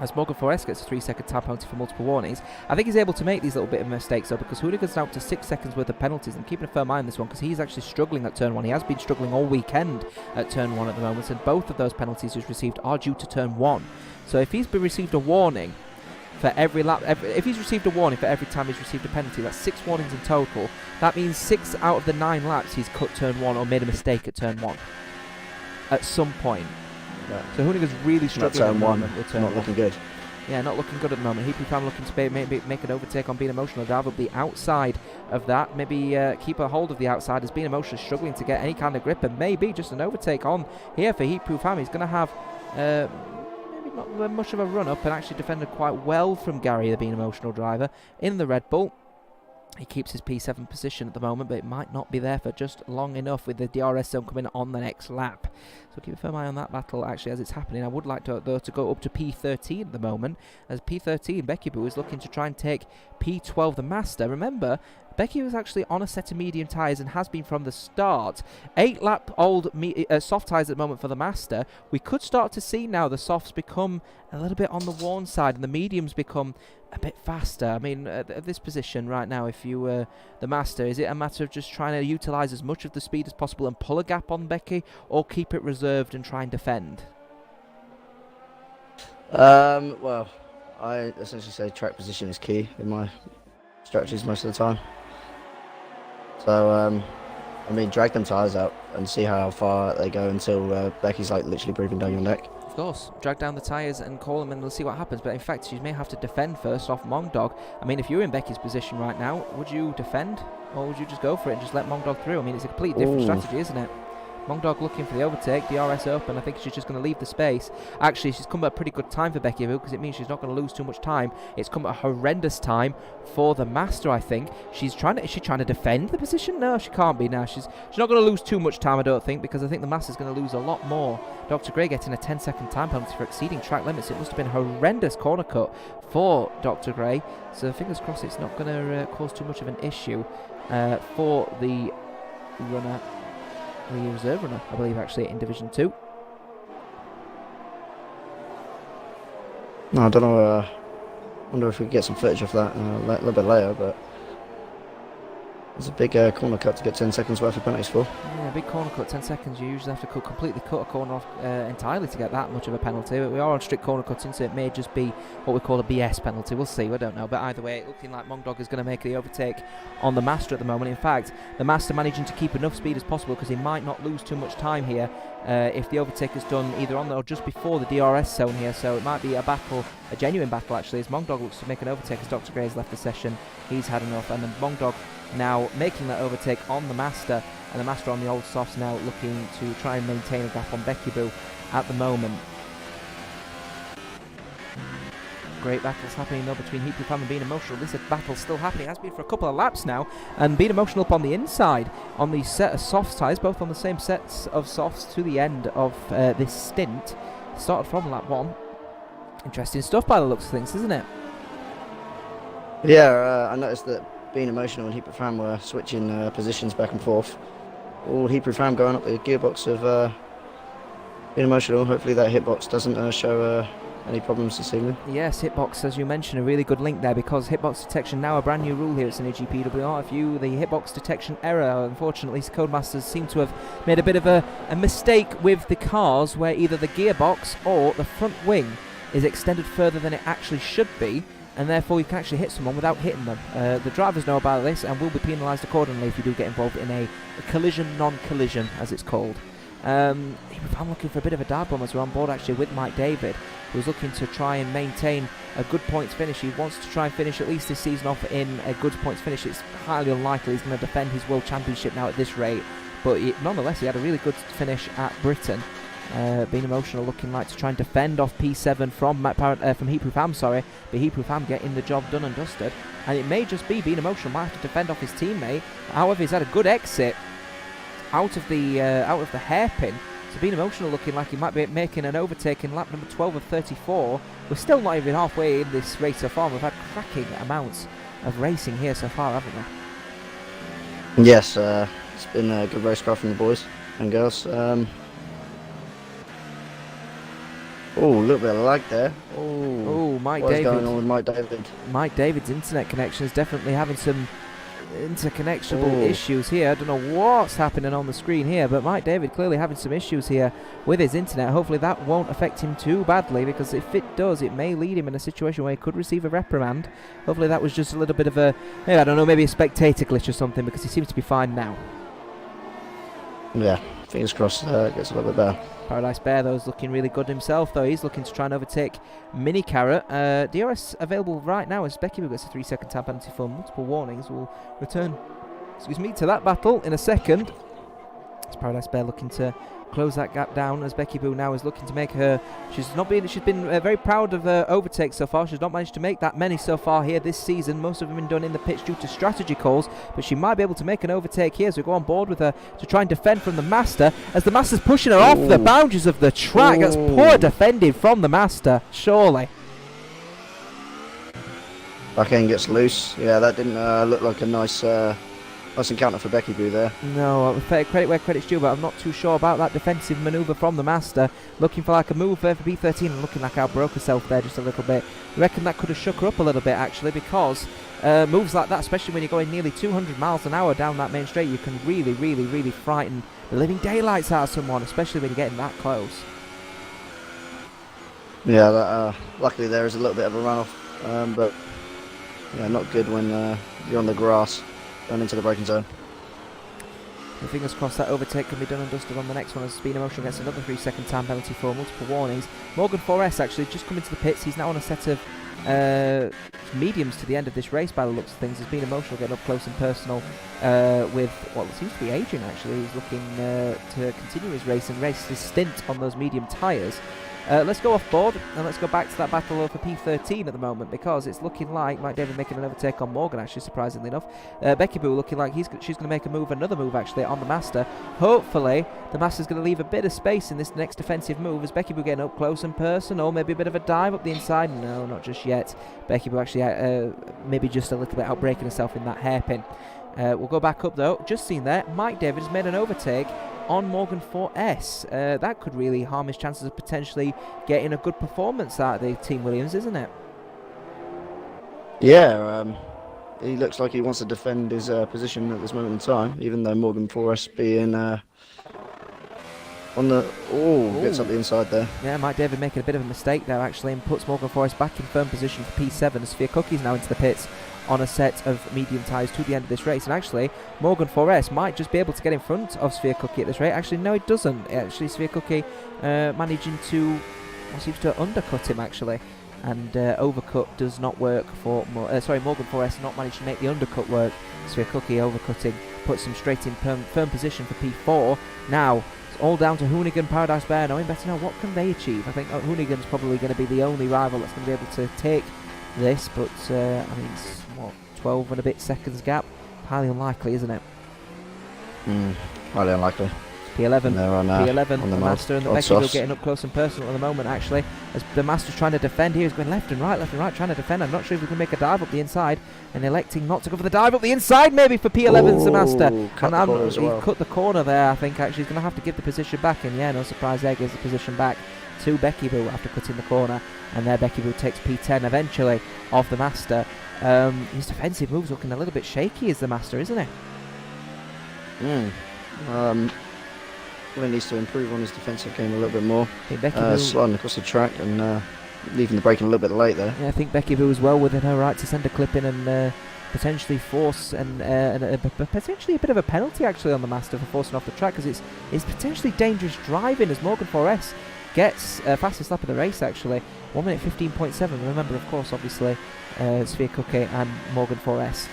As Morgan Forest gets a 3-second time penalty for multiple warnings. I think he's able to make these little bit of mistakes though, because Hoonigan's now up to 6 seconds worth of penalties. I'm keeping a firm eye on this one because he's actually struggling at turn 1. He has been struggling all weekend at turn 1 at the moment, and both of those penalties he's received are due to turn 1. So if he's been received a warning for every lap, if he's received a warning for every time he's received a penalty, that's 6 warnings in total. That means 6 out of the 9 laps he's cut turn 1 or made a mistake at turn 1 at some point. Yeah. So Hoonigan's really struggling turn at the 1, moment with turn not 1. looking good. Yeah, not looking good at the moment. Heatproof Fan looking to maybe make an overtake on being emotional. Driver will be outside of that. Maybe keep a hold of the outside as being emotional, struggling to get any kind of grip, and maybe just an overtake on here for Heatproof Fan. He's going to have maybe not much of a run up and actually defended quite well from Gary, the being emotional driver, in the Red Bull. He keeps his P7 position at the moment, but it might not be there for just long enough with the DRS zone coming on the next lap. So keep a firm eye on that battle actually as it's happening. I would like to, though, to go up to P13 at the moment, as P13, Becky Boo is looking to try and take P12, the Master. Remember, Becky was actually on a set of medium tyres and has been from the start. 8-lap-old soft tyres at the moment for the Master. We could start to see now the softs become a little bit on the worn side and the mediums become a bit faster. I mean, at this position right now, if you were the Master, is it a matter of just trying to utilise as much of the speed as possible and pull a gap on Becky, or keep it reserved and try and defend? Well, I essentially say track position is key in my strategies most of the time. So, I mean, drag them tyres out and see how far they go until Becky's like literally breathing down your neck. Of course, drag down the tyres and call them and we'll see what happens. But in fact, she may have to defend first off Mongdog. I mean, if you're in Becky's position right now, would you defend or would you just go for it and just let Mongdog through? I mean, it's a completely different strategy, isn't it? Mongdog looking for the overtake, DRS up, and I think she's just going to leave the space. Actually, she's come at a pretty good time for Becky because it means she's not going to lose too much time. It's come at a horrendous time for the Master, I think. Is she trying to defend the position? No, she can't be now. She's not going to lose too much time, I don't think, because I think the Master's going to lose a lot more. Dr. Gray getting a 10-second time penalty for exceeding track limits. It must have been a horrendous corner cut for Dr. Gray. So fingers crossed it's not going to cause too much of an issue for the runner. The reserve runner, I believe, actually, in Division 2. No, I don't know. Wonder if we can get some footage of that a little bit later, but it's a big corner cut to get 10 seconds worth of penalties for. Yeah, big corner cut, 10 seconds. You usually have to completely cut a corner off entirely to get that much of a penalty. But we are on strict corner cutting, so it may just be what we call a BS penalty. We'll see, we don't know. But either way, it looking like Mongdog is going to make the overtake on the Master at the moment. In fact, the Master managing to keep enough speed as possible because he might not lose too much time here if the overtake is done either on or just before the DRS zone here. So it might be a battle, a genuine battle actually, as Mongdog looks to make an overtake as Dr. Gray has left the session. He's had enough, and then Mongdog now making that overtake on the Master, and the Master on the old softs now looking to try and maintain a gap on Becky Boo at the moment. Great battles happening though between Heat Proof and Being Emotional. This battle's still happening, has been for a couple of laps now, and Being Emotional up on the inside on the set of soft tyres, both on the same sets of softs to the end of this stint. Started from lap 1. Interesting stuff by the looks of things, isn't it? Yeah, I noticed that Being Emotional and Heat Proof were switching positions back and forth. All Heat Proof going up the gearbox of Being Emotional. Hopefully that hitbox doesn't show any problems this evening. Yes, hitbox, as you mentioned, a really good link there, because hitbox detection now a brand new rule here at SynergyPWR. If the hitbox detection error, unfortunately, Codemasters seem to have made a bit of a mistake with the cars, where either the gearbox or the front wing is extended further than it actually should be, and therefore you can actually hit someone without hitting them. The drivers know about this and will be penalised accordingly if you do get involved in a collision, non-collision, as it's called. I'm looking for a bit of a dive bomb as we're on board actually with Mike David, who's looking to try and maintain a good points finish. He wants to try and finish at least this season off in a good points finish. It's highly unlikely he's going to defend his World Championship now at this rate, but nonetheless he had a really good finish at Britain. Being Emotional looking like to try and defend off P7 from Heat Proof Am, sorry, but Heat Proof Am getting the job done and dusted, and it may just be Being Emotional might have to defend off his teammate. However, he's had a good exit out of the hairpin. So Being Emotional looking like he might be making an overtake in lap number 12 of 34. We're still not even halfway in this race so far. We've had cracking amounts of racing here so far, haven't we? Yes, it's been a good racecraft from the boys and girls. Oh, a little bit of lag there. Oh, Mike What's David. going on with Mike David? Mike David's internet connection is definitely having some interconnectionable issues here. I don't know what's happening on the screen here, but Mike David clearly having some issues here with his internet. Hopefully that won't affect him too badly, because if it does, it may lead him in a situation where he could receive a reprimand. Hopefully that was just a little bit of I don't know, maybe a spectator glitch or something, because he seems to be fine now. Yeah, fingers crossed gets a little bit better. Paradise Bear, though, is looking really good himself, though. He's looking to try and overtake Mini Carrot. DRS available right now as Becky Boo gets a 3-second time penalty for multiple warnings. We'll return to that battle in a second. It's Paradise Bear looking to close that gap down, as Becky Boo now is looking to make her. She's been very proud of her overtakes so far. She's not managed to make that many so far here this season. Most of them have been done in the pits due to strategy calls, but she might be able to make an overtake here, so we go on board with her to try and defend from the Master, as the Master's pushing her off the boundaries of the track. That's poor defending from the Master, surely. Back end gets loose. Yeah, that didn't look like a nice encounter for Becky Boo there. No, credit where credit's due, but I'm not too sure about that defensive manoeuvre from the Master. Looking for like a move there for B13 and looking like I broke herself there just a little bit. I reckon that could have shook her up a little bit actually, because moves like that, especially when you're going nearly 200 miles an hour down that main straight, you can really, really, really frighten the living daylights out of someone, especially when you're getting that close. Yeah, that, luckily there is a little bit of a runoff, but yeah, not good when you're on the grass going into the braking zone. So fingers crossed that overtake can be done and dusted on the next one, as Being Emotional gets another 3-second time penalty for multiple warnings. Morgan 4S actually just come into the pits. He's now on a set of mediums to the end of this race by the looks of things. He's Being Emotional getting up close and personal with what seems to be aging actually. He's looking to continue his race and race his stint on those medium tyres. Let's go off board and let's go back to that battle for P13 at the moment, because it's looking like Mike David making an overtake on Morgan actually, surprisingly enough. Becky Boo looking like she's going to make another move actually on the Master. Hopefully the Master's going to leave a bit of space in this next defensive move, as Becky Boo getting up close and personal, maybe a bit of a dive up the inside. No, not just yet. Becky Boo actually maybe just a little bit outbreaking herself in that hairpin. We'll go back up though. Just seen there, Mike David has made an overtake on Morgan 4S. That could really harm his chances of potentially getting a good performance out of the Team Williams, isn't it? Yeah, he looks like he wants to defend his position at this moment in time, even though Morgan 4S being on the... Oh, gets up the inside there. Yeah, Mike David making a bit of a mistake there actually, and puts Morgan Forrest back in firm position for P7 as Sviakoki's now into the pits on a set of medium tyres to the end of this race. And actually, Morgan Forrest might just be able to get in front of Sviakoki at this rate. Actually, no, it doesn't. Actually, Sviakoki managing to... seems to undercut him actually. And overcut does not work for... Morgan Forrest not managed to make the undercut work. Sviakoki overcutting puts him straight in firm position for P4. Now, it's all down to Hoonigan, Paradise Bear knowing better now. What can they achieve? I think Hoonigan's probably going to be the only rival that's going to be able to take this, but I mean, it's what, 12 and a bit seconds gap? Highly unlikely, isn't it? Highly unlikely. P11, P11 on the Master and the Beckyville getting up close and personal at the moment actually, as the Master's trying to defend here. He's going left and right, trying to defend. I'm not sure if we can make a dive up the inside, and electing not to go for the dive up the inside maybe for P11's the Master. He cut the corner there. I think actually he's going to have to give the position back, and yeah, no surprise there, gives the position back to Beckyville after cutting the corner, and there Beckyville takes P10 eventually of the Master. His defensive moves looking a little bit shaky as the Master, isn't he? He needs to improve on his defensive game a little bit more. Beckyville sliding across the track and leaving the braking a little bit late there. Yeah, I think Beckyville was well within her right to send a clip in and potentially force potentially a bit of a penalty actually on the Master for forcing off the track, because it's potentially dangerous driving as Morgan Forrest gets fastest lap of the race actually. 1 minute 15.7. Remember, of course, obviously, Sviakoki and Morgan Forrest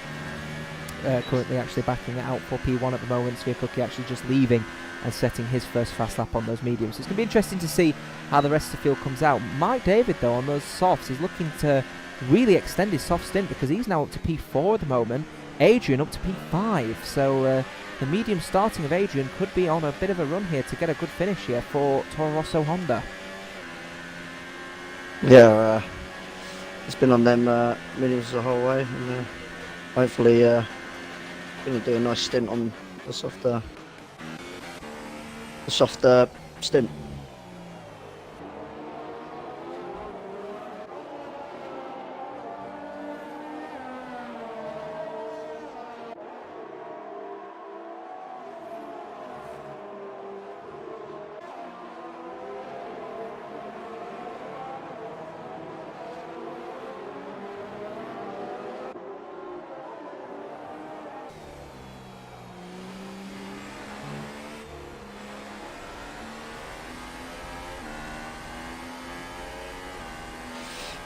currently actually backing it out for P1 at the moment. Sviakoki actually just leaving and setting his first fast lap on those mediums. So it's going to be interesting to see how the rest of the field comes out. Mike David, though, on those softs, is looking to really extend his soft stint because he's now up to P4 at the moment. Adrian up to P5. So the medium starting of Adrian could be on a bit of a run here to get a good finish here for Toro Rosso Honda. Yeah, it's been on them mediums the whole way, and hopefully going to do a nice stint on the softer stint.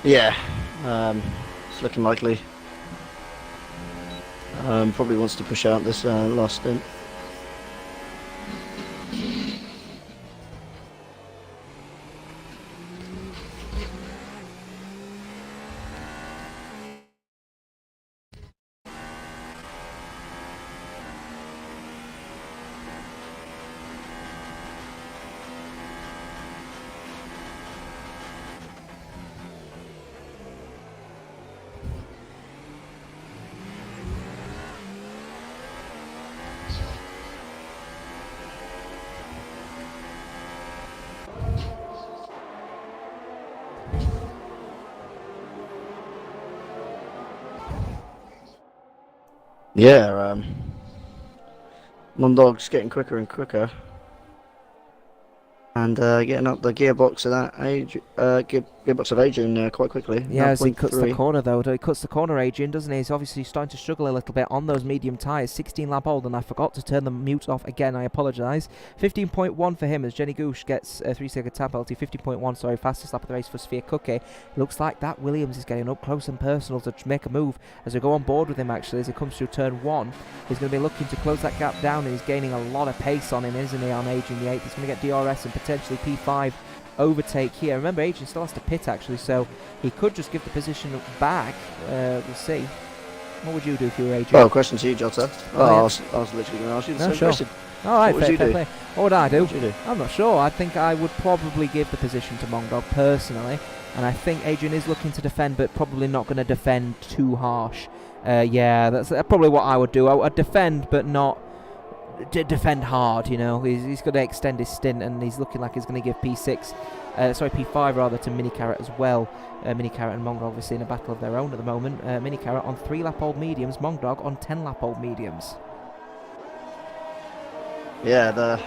Yeah, it's looking likely. Probably wants to push out this last stint. Yeah, Mondog's getting quicker and quicker, and getting up the gearbox of that gearbox of Adrian quite quickly. Yeah, as he cuts the corner though. He cuts the corner, Adrian, doesn't he? He's obviously starting to struggle a little bit on those medium tyres. 16 lap old, and I forgot to turn the mute off again. I apologise. 15.1 for him as Jenny Gooch gets a 3-second tap penalty. 50.1, sorry, fastest lap of the race for Sviakoki. Looks like that Williams is getting up close and personal to make a move as we go on board with him actually as he comes through turn 1. He's going to be looking to close that gap down, and he's gaining a lot of pace on him, isn't he, on Adrian the 8th. He's going to get DRS and potentially P5 overtake here. Remember, Adrian still has to pit actually, so he could just give the position back. We'll see. What would you do if you were Adrian? Well, question to you, Jota. Yeah. I was literally going to ask you the same question. Alright, what would you do? Play. What would I do? What would you do? I'm not sure. I think I would probably give the position to Mongdog personally, and I think Adrian is looking to defend, but probably not going to defend too harsh. Yeah, that's probably what I would do. I'd defend, but not defend hard, you know. He's going to extend his stint, and he's looking like he's going to give P5 rather to Mini Carrot as well. Mini Carrot and Mongdog obviously in a battle of their own at the moment. Mini Carrot on 3-lap-old mediums, Mongdog on 10-lap-old mediums. Yeah,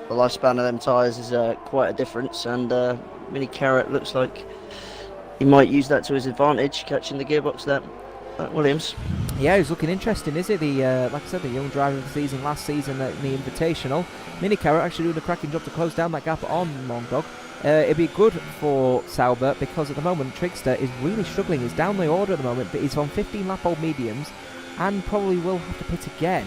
the lifespan of them tyres is quite a difference, and Mini Carrot looks like he might use that to his advantage, catching the gearbox that Williams. Yeah, he's looking interesting, is it? The like I said, the young driver of the season last season at the Invitational. Mini Carrot actually doing a cracking job to close down that gap on Mongdog. It'd be good for Sauber because at the moment Trigster is really struggling. He's down the order at the moment, but he's on 15 lap old mediums and probably will have to pit again.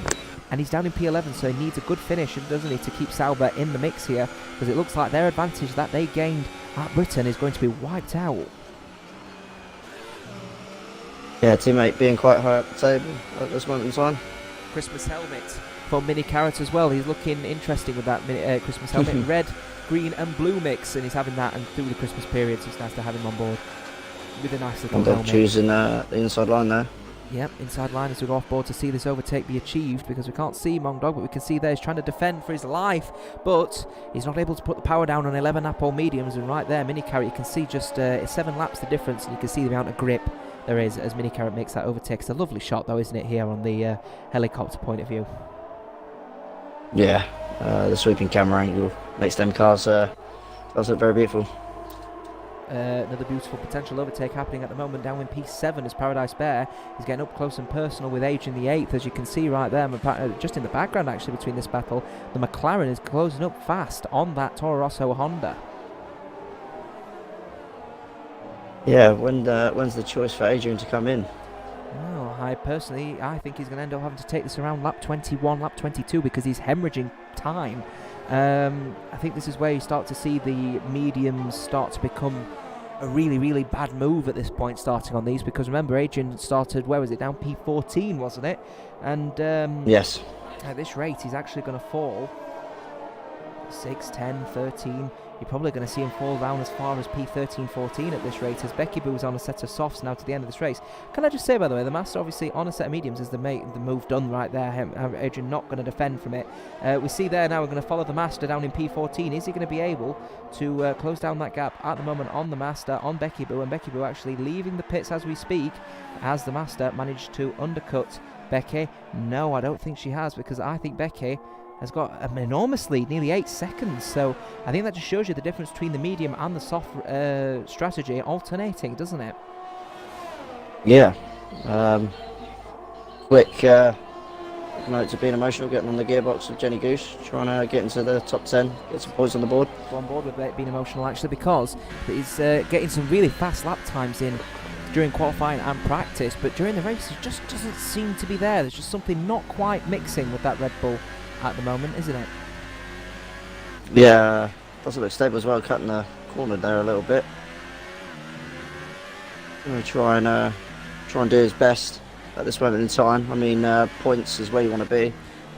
And he's down in P11, so he needs a good finish, doesn't he, to keep Sauber in the mix here, because it looks like their advantage that they gained at Britain is going to be wiped out. Yeah, teammate being quite high up the table at this moment in time. Christmas helmet for Mini Carrot as well. He's looking interesting with that Christmas helmet. Red, green and blue mix, and he's having that and through the Christmas period, so it's nice to have him on board with a nice little helmet. Choosing the inside line there. Yep, inside line as we go off board to see this overtake be achieved, because we can't see Mongdog, but we can see there he's trying to defend for his life, but he's not able to put the power down on 11 Apple mediums, and right there Mini Carrot, you can see just 7 laps the difference, and you can see the amount of grip there is as Mini Carrot makes that overtake. It's a lovely shot though, isn't it, here on the helicopter point of view. Yeah, the sweeping camera angle makes them cars look very beautiful. Another beautiful potential overtake happening at the moment down in P7 as Paradise Bear is getting up close and personal with Adrian the 8th, as you can see right there, just in the background actually between this battle. The McLaren is closing up fast on that Toro Rosso Honda. Yeah, when's the choice for Adrian to come in? Well, I think he's going to end up having to take this around lap 21, lap 22, because he's hemorrhaging time. I think this is where you start to see the mediums start to become a really, really bad move at this point, starting on these, because remember, Adrian started, where was it, down P14, wasn't it? And yes, at this rate, he's actually going to fall 6, 10, 13. You're probably going to see him fall down as far as P13, 14 at this rate, as Becky Boo's on a set of softs now to the end of this race. Can I just say, by the way, the Master obviously on a set of mediums is the move done right there. Adrian not going to defend from it. We see there now we're going to follow the Master down in P14. Is he going to be able to close down that gap at the moment on the Master, on Becky Boo, and Becky Boo actually leaving the pits as we speak, as the Master managed to undercut Becky? No, I don't think she has, because I think Becky has got an enormous lead, nearly 8 seconds. So I think that just shows you the difference between the medium and the soft strategy alternating, doesn't it? Yeah. Quick note to being emotional, getting on the gearbox with Jenny Goose, trying to get into the top 10, get some points on the board. On board with being emotional actually, because he's getting some really fast lap times in during qualifying and practice, but during the race it just doesn't seem to be there. There's just something not quite mixing with that Red Bull at the moment, isn't it? Yeah, doesn't look stable as well, cutting the corner there a little bit. Going to try and do his best at this moment in time. I mean, points is where you want to be.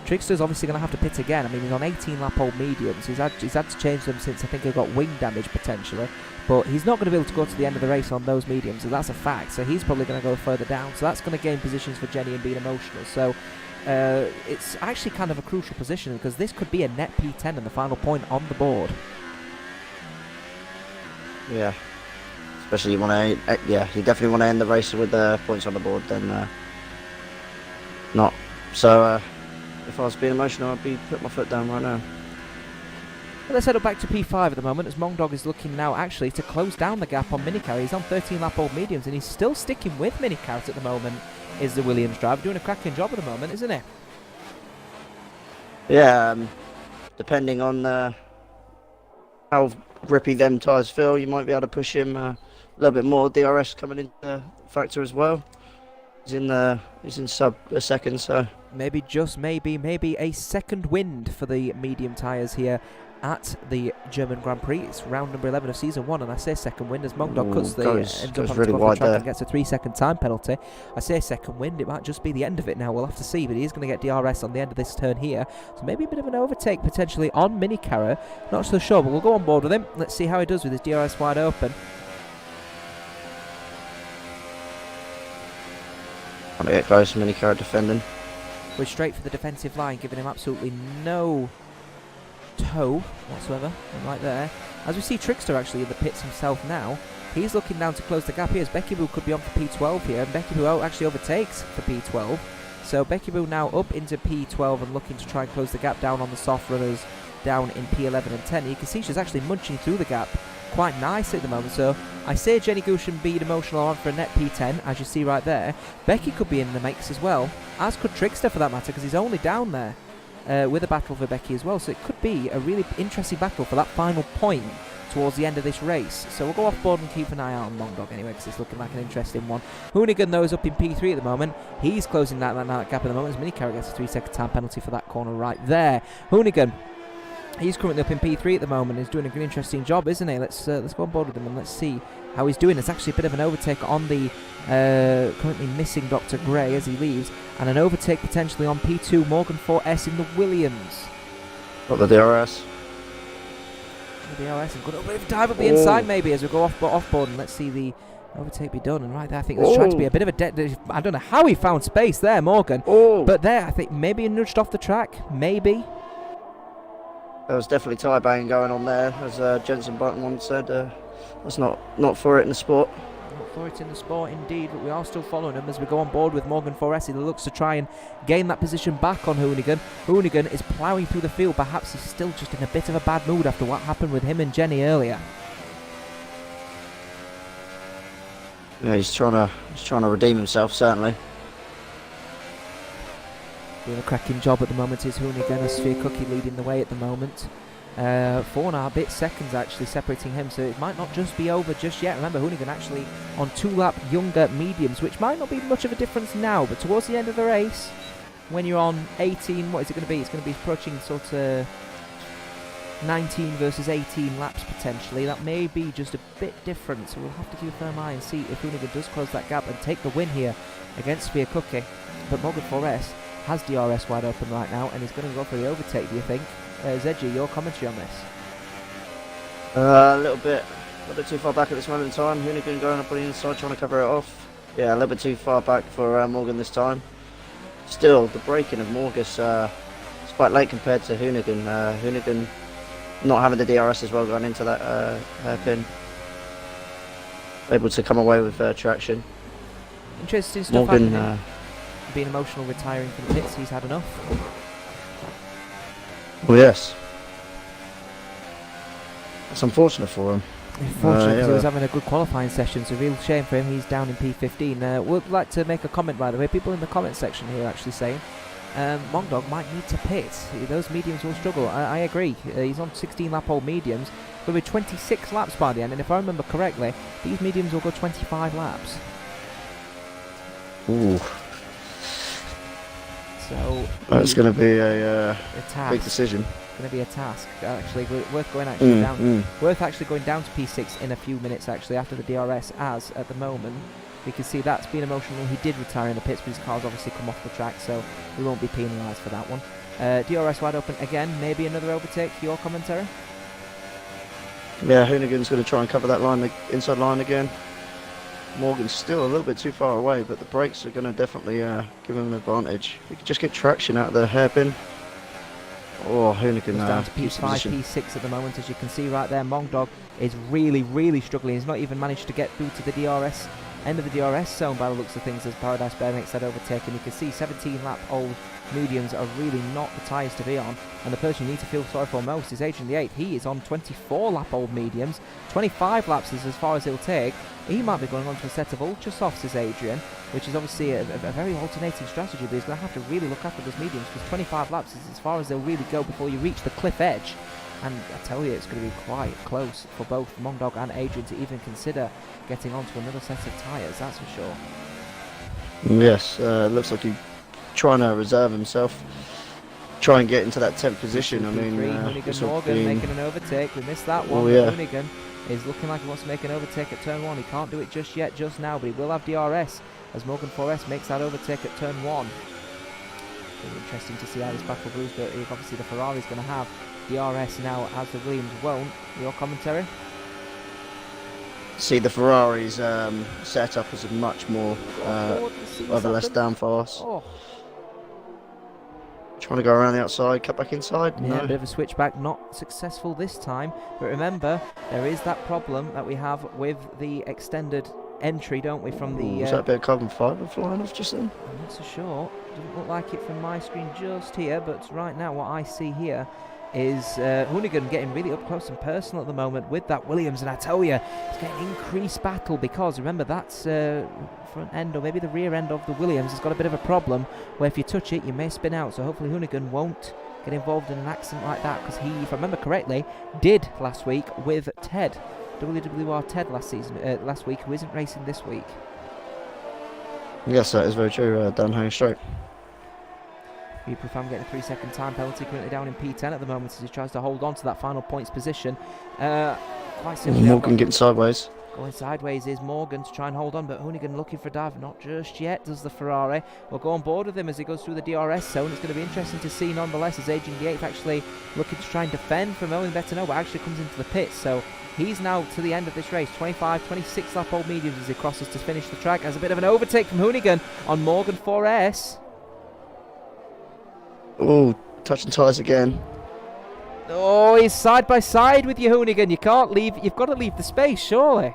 Trigster's obviously going to have to pit again. I mean, he's on 18 lap old mediums. He's had to change them since I think he got wing damage potentially, but he's not going to be able to go to the end of the race on those mediums, so that's a fact. So he's probably going to go further down. So that's going to gain positions for Jenny and being emotional. So it's actually kind of a crucial position, because this could be a net P10 and the final point on the board. Yeah, especially you definitely want to end the race with points on the board. Then not. So if I was being emotional, I'd be putting my foot down right now. Well, let's head up back to P5 at the moment, as Mongdog is looking now actually to close down the gap on Mini Carrot. He's on 13 lap old mediums, and he's still sticking with Mini Carrot at the moment. Is the Williams driver doing a cracking job at the moment, isn't he? Yeah, depending on how grippy them tyres feel, you might be able to push him a little bit more. DRS coming into factor as well. He's in sub a second, so maybe a second wind for the medium tyres here at the German Grand Prix. It's round number 11 of season 1, and I say second wind as Mongdog cuts ends up on really the wide track there and gets a 3-second time penalty. I say second wind, it might just be the end of it now. We'll have to see, but he is going to get DRS on the end of this turn here, so maybe a bit of an overtake potentially on Mini Carrot. Not so sure, but we'll go on board with him. Let's see how he does with his DRS wide open. Trying to get close, Mini Carrot defending. We're straight for the defensive line, giving him absolutely no toe whatsoever, right there. As we see Trigster actually in the pits himself now, he's looking down to close the gap here, as Becky Boo could be on for P12 here, and Becky Boo actually overtakes for P12. So Becky Boo now up into P12 and looking to try and close the gap down on the soft runners down in P11 and 10. And you can see she's actually munching through the gap quite nicely at the moment. So I say Jenny Goosh and be emotional on for a net P10, as you see right there. Becky could be in the mix as well, as could Trickster for that matter, because he's only down there with a battle for Becky as well. So it could be a really interesting battle for that final point towards the end of this race. So we'll go off board and keep an eye out on Mongdog anyway, because it's looking like an interesting one. Hoonigan, though, is up in P3 at the moment. He's closing that gap at the moment. As Minicarrot gets a 3-second time penalty for that corner right there. Hoonigan, he's currently up in P3 at the moment. He's doing a good, interesting job, isn't he? Let's go on board with him and let's see how he's doing. It's actually a bit of an overtake on the currently missing Dr. Gray as he leaves, and an overtake potentially on P2 Morgan 4S in the Williams. Got the DRS. The DRS and got a little bit of dive up the inside maybe as we go off board, and let's see the overtake be done. And right there, I think there's trying to be a bit of a I don't know how he found space there, Morgan. But there, I think maybe he nudged off the track. Maybe. There was definitely tie banging going on there, as Jensen Button once said. That's not for it in the sport. Not for it in the sport, indeed. But we are still following him as we go on board with Morgan 4S. He looks to try and gain that position back on Hoonigan. Hoonigan is ploughing through the field. Perhaps he's still just in a bit of a bad mood after what happened with him and Jenny earlier. Yeah, he's trying to redeem himself, certainly. Doing a cracking job at the moment is Hoonigan, as Sphere Cookie leading the way at the moment. 4.5 seconds actually separating him, so it might not just be over just yet. Remember, Hoonigan actually on 2-lap younger mediums, which might not be much of a difference now, but towards the end of the race, when you're on 18, what is it going to be? It's going to be approaching sort of 19 versus 18 laps potentially. That may be just a bit different, so we'll have to keep a firm eye and see if Hoonigan does close that gap and take the win here against Sphere Cookie. But Morgan 4S has DRS wide open right now and is going to go for the overtake, do you think? Zedgy, your commentary on this? A little bit too far back at this moment in time. Hoonigan going up on the inside trying to cover it off. Yeah, a little bit too far back for Morgan this time. Still, the braking of Morgus is quite late compared to Hoonigan. Hoonigan not having the DRS as well going into that hairpin. Able to come away with traction. Interesting stuff Morgan, happening. Being emotional, retiring from the pits. He's had enough. Oh yes. It's unfortunate for him. Unfortunately, because he was having a good qualifying session, so real shame for him. He's down in P15. Would like to make a comment, by the way. People in the comment section here actually saying Mongdog might need to pit. Those mediums will struggle. I agree. He's on 16-lap-old mediums. There'll be 26 laps by the end, and if I remember correctly, these mediums will go 25 laps. Ooh. So that's going to be a big decision. Going to be a task. Actually, worth going down. Worth actually going down to P6 in a few minutes. Actually, after the DRS, as at the moment we can see that's been emotional. He did retire in the pits, but his car's obviously come off the track, so he won't be penalised for that one. DRS wide open again. Maybe another overtake. Your commentary? Yeah, Hoonigan's going to try and cover that line, the inside line again. Morgan's still a little bit too far away, but the brakes are going to definitely give him an advantage. We could just get traction out of the hairpin. Oh, Hoonigan down to P5, P6 at the moment, as you can see right there. Mongdog is really, really struggling. He's not even managed to get through to the DRS, end of the DRS zone by the looks of things, as Paradise Bear makes that overtake. And you can see 17-lap-old mediums are really not the tyres to be on, and the person you need to feel sorry for most is Adrian the 8th. He is on 24-lap-old mediums. 25 laps is as far as he'll take. He might be going on to a set of ultra softs as Adrian, which is obviously a very alternating strategy, but he's going to have to really look after those mediums, because 25 laps is as far as they'll really go before you reach the cliff edge. And I tell you, it's going to be quite close for both Mongdog and Adrian to even consider getting onto another set of tyres, that's for sure. Yes, looks like he's trying to reserve himself, try and get into that 10th position. I mean, Hoonigan Morgan making an overtake. We missed that one. Hoonigan is looking like he wants to make an overtake at turn 1. He can't do it just yet, just now, but he will have DRS as Morgan 4S makes that overtake at turn 1. Really interesting to see how this battle brews, but obviously the Ferrari's going to have DRS now, as the Williams won't. Your commentary? See, the Ferrari's setup is a much more either less downforce. Oh. Trying to go around the outside, cut back inside. Yeah, a bit of a switchback, not successful this time. But remember, there is that problem that we have with the extended entry, don't we, from the... Was that a bit of carbon fibre flying off just then? I'm not so sure. Doesn't look like it from my screen just here, but right now what I see here is Hoonigan getting really up close and personal at the moment with that Williams, and I tell you, it's getting increased battle because remember that's front end or maybe the rear end of the Williams has got a bit of a problem where if you touch it you may spin out, so hopefully Hoonigan won't get involved in an accident like that, because he, if I remember correctly, did last week with Ted, WWR Ted last week, who isn't racing this week. Yes, that is very true, down hanging straight. Prifam getting a 3-second time penalty, currently down in P10 at the moment as he tries to hold on to that final points position. Quite simply, Morgan getting sideways. Going sideways is Morgan to try and hold on, but Hoonigan looking for a dive, not just yet does the Ferrari. We'll go on board with him as he goes through the DRS zone. It's going to be interesting to see nonetheless as Adrian the 8th actually looking to try and defend from Owen Bettino, but actually comes into the pits. So he's now to the end of this race, 26 lap old mediums as he crosses to finish the track. Has a bit of an overtake from Hoonigan on Morgan 4S. Oh, touching tyres again. Oh, he's side by side with you, Hoonigan. You can't leave. You've got to leave the space, surely.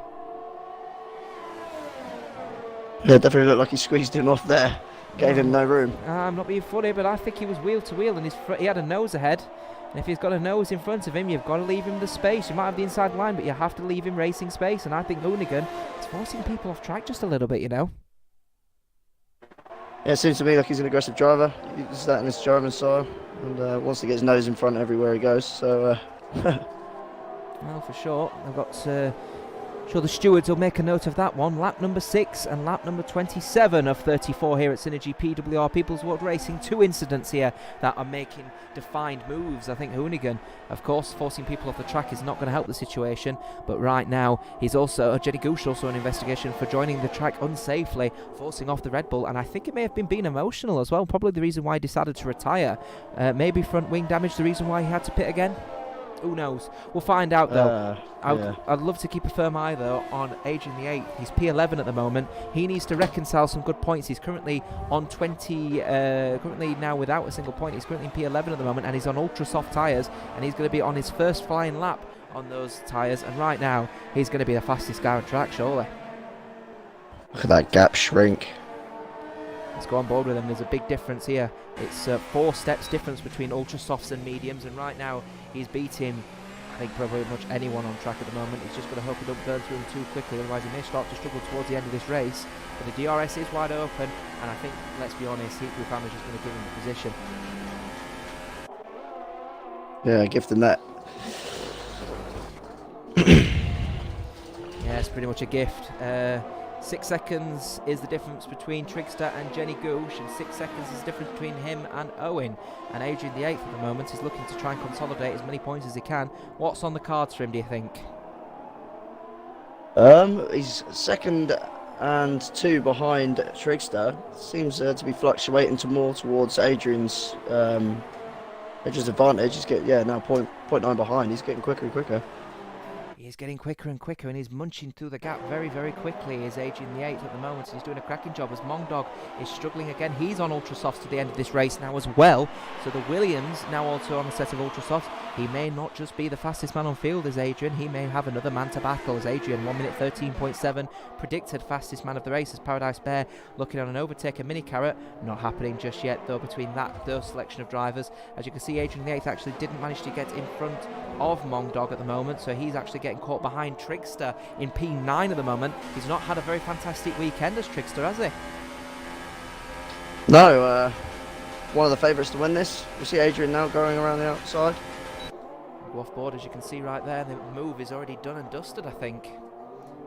Yeah, definitely looked like he squeezed him off there. Gave him no room. I'm not being funny, but I think he was wheel to wheel and he had a nose ahead. And if he's got a nose in front of him, you've got to leave him the space. You might have the inside line, but you have to leave him racing space. And I think Hoonigan is forcing people off track just a little bit, you know. Yeah, it seems to me like he's an aggressive driver. He uses that in his driving style and wants to get his nose in front everywhere he goes. So, well, for sure. I've got sure the stewards will make a note of that one. Lap number 6 and lap number 27 of 34 here at SynergyPWR People's World Racing. 2 incidents here that are making defined moves. I think Hoonigan, of course, forcing people off the track is not going to help the situation, but right now he's also, Jenny Gooch also an investigation for joining the track unsafely, forcing off the Red Bull, and I think it may have been being emotional as well, probably the reason why he decided to retire. Maybe front wing damage, the reason why he had to pit again. Who knows? We'll find out though. I'd love to keep a firm eye though on Adrian the 8th. He's P11 at the moment. He needs to reconcile some good points. He's currently on 20, currently now without a single point. He's currently in P11 at the moment and he's on ultra soft tyres and he's going to be on his first flying lap on those tyres, and right now he's going to be the fastest guy on track, surely. Look at that gap shrink. Let's go on board with him. There's a big difference here. It's 4 steps difference between ultra softs and mediums, and right now he's beating, I think, probably much anyone on track at the moment. He's just got to hope he don't burn through him too quickly, otherwise he may start to struggle towards the end of this race. But the DRS is wide open, and I think, let's be honest, Heat Group Am is just going to give him the position. Yeah, give them that. Yeah, it's pretty much a gift. 6 seconds is the difference between Trigster and Jenny Gooch, and 6 seconds is the difference between him and Owen. And Adrian the 8th at the moment is looking to try and consolidate as many points as he can. What's on the cards for him, do you think? He's second and 2 behind Trigster. Seems to be fluctuating more towards Adrian's advantage. He's getting now 0.9 behind. He's getting quicker and quicker. He's getting quicker and quicker, and he's munching through the gap very, very quickly. Is Adrian the 8th at the moment, and he's doing a cracking job as Mongdog is struggling again. He's on ultra softs to the end of this race now as well. So the Williams now also on a set of ultra softs. He may not just be the fastest man on field as Adrian. He may have another man to battle as Adrian. 1 minute 13.7 predicted fastest man of the race as Paradise Bear looking on an overtake. A mini carrot not happening just yet though between those selection of drivers. As you can see, Adrian the 8th actually didn't manage to get in front of Mongdog at the moment, so he's actually getting caught behind Trigster in P9 at the moment. He's not had a very fantastic weekend as Trigster, has he? No, one of the favourites to win this. We see Adrian now going around the outside. Go off board, as you can see right there. The move is already done and dusted, I think.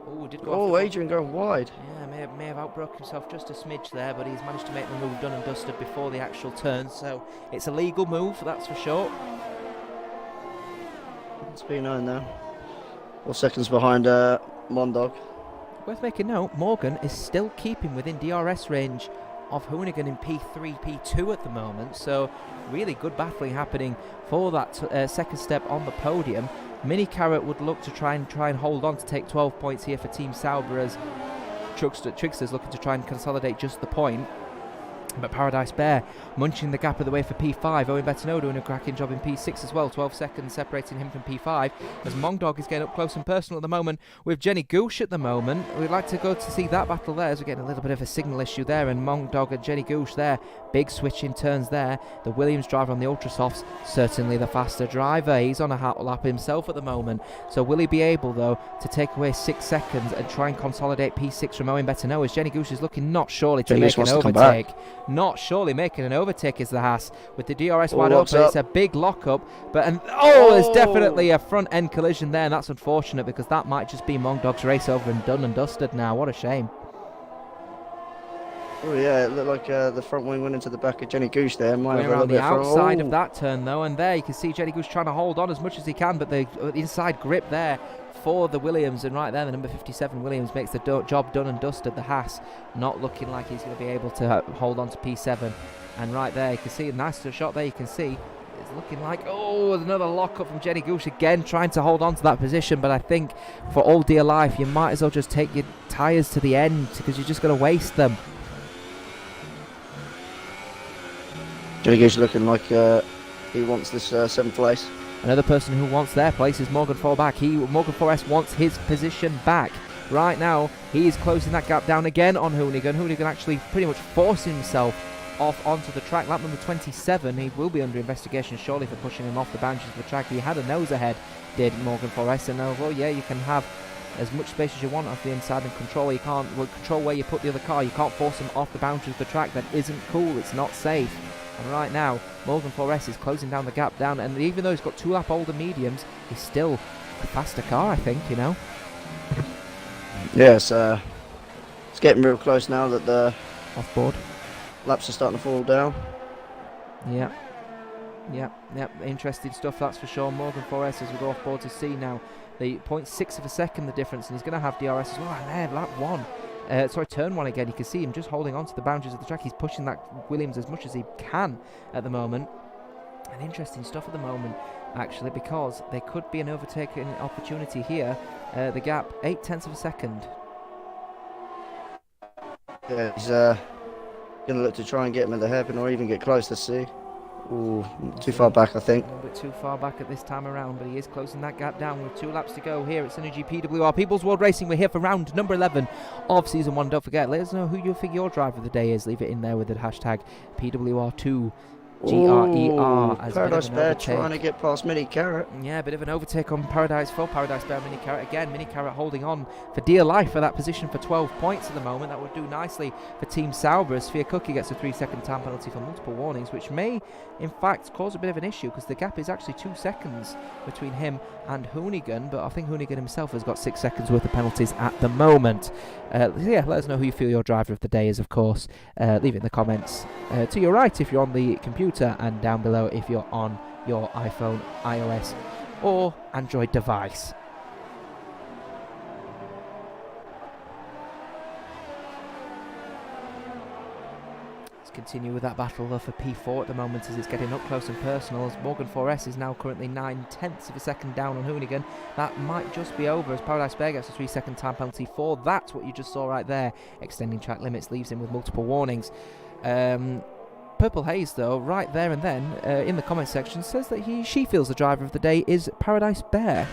Oh, did go off the Adrian going wide. Yeah, may have outbroke himself just a smidge there, but he's managed to make the move done and dusted before the actual turn, so it's a legal move, that's for sure. It's P9 now. 4 seconds behind Mondog. Worth making note, Morgan is still keeping within DRS range of Hoonigan in P3, P2 at the moment, so really good battling happening for that second step on the podium. Mini Carrot would look to try and hold on to take 12 points here for Team Sauber as Trigster's looking to try and consolidate just the point. But Paradise Bear munching the gap of the way for P5. Owen Bettino doing a cracking job in P6 as well. 12 seconds separating him from P5. As Mongdog is getting up close and personal at the moment with Jenny Goosh at the moment. We'd like to go to see that battle there as we're getting a little bit of a signal issue there. And Mongdog and Jenny Goosh there. Big switch in turns there. The Williams driver on the Ultrasofts, certainly the faster driver. He's on a hot lap himself at the moment. So will he be able, though, to take away 6 seconds and try and consolidate P6 from Owen Bettino as Jenny Goosh is looking not surely to make an overtake. Not surely making an overtake is the Haas with the DRS wide open. It's a big lockup, but there's definitely a front end collision there, and that's unfortunate because that might just be Mongdog's race over and done and dusted now. What a shame. Oh yeah, it looked like the front wing went into the back of Jenny Goosh there. Going around the outside of that turn though, and there you can see Jenny Goosh trying to hold on as much as he can, but the inside grip there for the Williams, and right there the number 57 Williams makes the job done and dusted. The Haas not looking like he's going to be able to hold on to P7, and right there you can see a nice shot there. You can see it's looking like another lock up from Jenny Goosh again, trying to hold on to that position, but I think for all dear life you might as well just take your tyres to the end because you're just going to waste them. Jenny Goosh looking like he wants this 7th place. Another person who wants their place is Morgan Fallback. Morgan 4S wants his position back. Right now, he is closing that gap down again on Hoonigan. Hoonigan actually pretty much forcing himself off onto the track. Lap number 27, he will be under investigation surely for pushing him off the boundaries of the track. He had a nose ahead, did Morgan 4S. And well, yeah, you can have as much space as you want off the inside and control. You can't control where you put the other car. You can't force him off the boundaries of the track. That isn't cool. It's not safe. And right now, Morgan 4S is closing down the gap down, and even though he's got 2 lap older mediums, he's still a faster car, I think, you know. Yes, it's getting real close now that the off-board laps are starting to fall down. Yeah. Interesting stuff, that's for sure. Morgan 4S as we go off-board to see now the 0.6 of a second the difference, and he's going to have DRS as well. And there, lap 1. Turn 1 again. You can see him just holding on to the boundaries of the track. He's pushing that Williams as much as he can at the moment. And interesting stuff at the moment, actually, because there could be an overtaking opportunity here. The gap, 0.8 of a second. Yeah, he's going to look to try and get him at the hairpin or even get close to see. Ooh, too far back, I think. A little bit too far back at this time around, but he is closing that gap down with 2 laps to go here at SynergyPWR People's World Racing. We're here for round number 11 of Season 1. Don't forget, let us know who you think your driver of the day is. Leave it in there with the hashtag PWR2. GRER as Paradise Bear trying to get past Mini Carrot. Yeah, a bit of an overtake on Paradise Bear. Mini Carrot again. Mini Carrot holding on for dear life for that position for 12 points at the moment. That would do nicely for Team Sauber as Sphere Cookie gets a 3-second time penalty for multiple warnings, which may in fact cause a bit of an issue because the gap is actually 2 seconds between him and Hoonigan, but I think Hoonigan himself has got 6 seconds worth of penalties at the moment. Yeah, let us know who you feel your driver of the day is, of course. Leave it in the comments to your right if you're on the computer, and down below if you're on your iPhone, iOS or Android device. Let's continue with that battle though for P4 at the moment as it's getting up close and personal, as Morgan 4S is now currently 0.9 of a second down on Hoonigan. That might just be over as Paradise Bear gets a 3-second time penalty for that. What you just saw right there, extending track limits, leaves him with multiple warnings. Purple Haze, though, right there and then, in the comment section, says that she feels the driver of the day is Paradise Bear.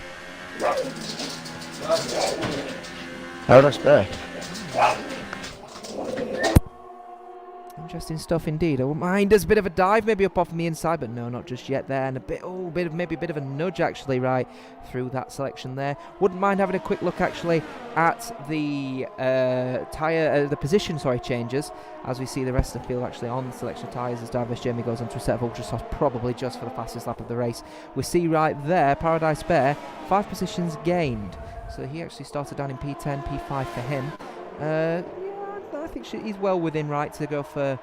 Paradise Bear. Interesting stuff indeed. I wouldn't mind. There's a bit of a dive, maybe up off on the inside, but no, not just yet there. And maybe a bit of a nudge actually right through that selection there. Wouldn't mind having a quick look actually at the the position changes as we see the rest of the field actually on the selection of tyres as Diverse Jamie goes onto a set of ultra soft, probably just for the fastest lap of the race. We see right there Paradise Bear 5 positions gained, so he actually started down in P10, P5 for him. I think he's well within right to go for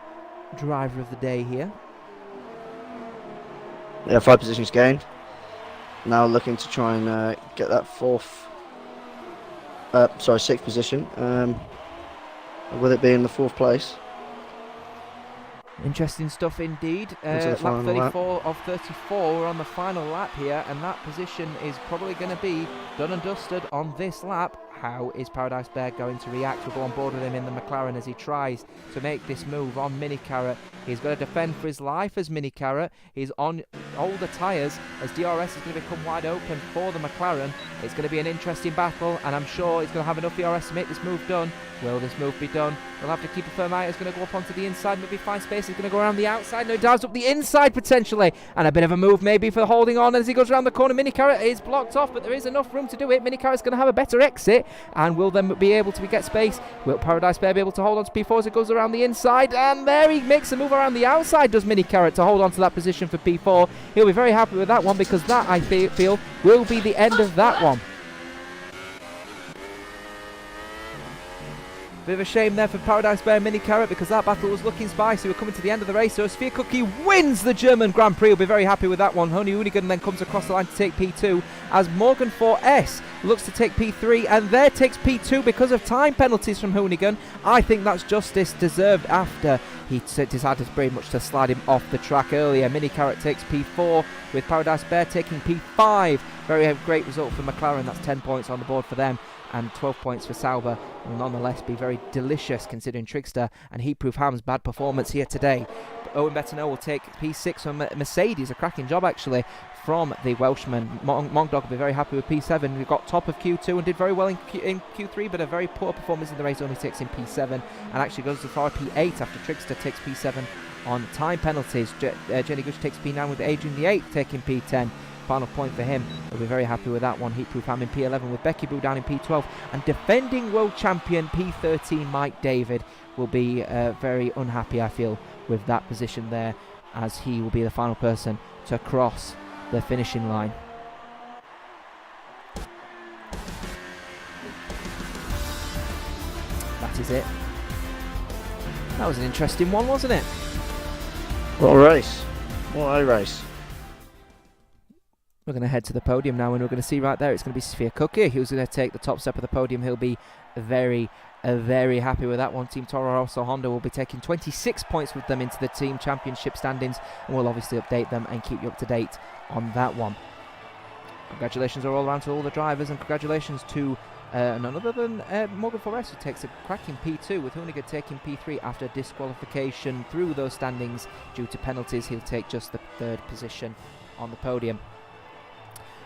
driver of the day here. Yeah, 5 positions gained. Now looking to try and get that 6th position. With it being the 4th place. Interesting stuff indeed. Lap 34 of 34. We're on the final lap here, and that position is probably going to be done and dusted on this lap. how is Paradise Bear going to react? We'll go on board with him in the McLaren as he tries to make this move on Mini Carrot. He's got to defend for his life as Mini Carrot. He's on older tyres as DRS is going to become wide open for the McLaren. It's going to be an interesting battle, and I'm sure he's going to have enough DRS to make this move done. Will this move be done? He'll have to keep a firm eye. He's going to go up onto the inside, maybe find space. He's going to go around the outside. No, he dives up the inside potentially, and a bit of a move maybe for holding on as he goes around the corner. Mini Carrot is blocked off, but there is enough room to do it. Mini Carrot's going to have a better exit, and will then be able to get space. Will Paradise Bear be able to hold on to P4 as it goes around the inside? And there he makes a move around the outside, does Mini Carrot, to hold on to that position for P4. He'll be very happy with that one, because that, I feel, will be the end of that one. Bit of a shame there for Paradise Bear and Mini Carrot, because that battle was looking spicy. We're coming to the end of the race, so Sphere Cookie wins the German Grand Prix. We'll be very happy with that one. Honey Hoonigan then comes across the line to take P2, as Morgan 4S looks to take P3, and there takes P2 because of time penalties from Hoonigan. I think that's justice deserved after he decided very much to slide him off the track earlier. Mini Carrot takes P4, with Paradise Bear taking P5. Very great result for McLaren. That's 10 points on the board for them, and 12 points for Sauber. Will nonetheless be very delicious considering Trickster and Heatproof Ham's bad performance here today. Owen Bettineau will take P6 from Mercedes. A cracking job actually from the Welshman. Mongdog will be very happy with P7. We got top of Q2 and did very well in Q3, but a very poor performance in the race, only takes in P7, and actually goes as far as P8 after Trickster takes P7 on time penalties. Jenny Gush takes P9 with Adrian the 8th taking P10. Final point for him. We'll be very happy with that one. Heatproof Ham in P11 with Becky Boo down in P12. And defending world champion P13 Mike David will be very unhappy, I feel, with that position there, as he will be the final person to cross the finishing line. That is it. That was an interesting one, wasn't it? What a race. What a race. We're going to head to the podium now, and we're going to see right there, it's going to be Sphere Cookie who's going to take the top step of the podium. He'll be very happy with that one. Team Toro Rosso Honda will be taking 26 points with them into the team championship standings, and we'll obviously update them and keep you up to date on that one. Congratulations are all around to all the drivers, and congratulations to none other than Morgan Forrest, who takes a cracking P2, with Hoonigan taking P3 after disqualification through those standings due to penalties. He'll take just the third position on the podium.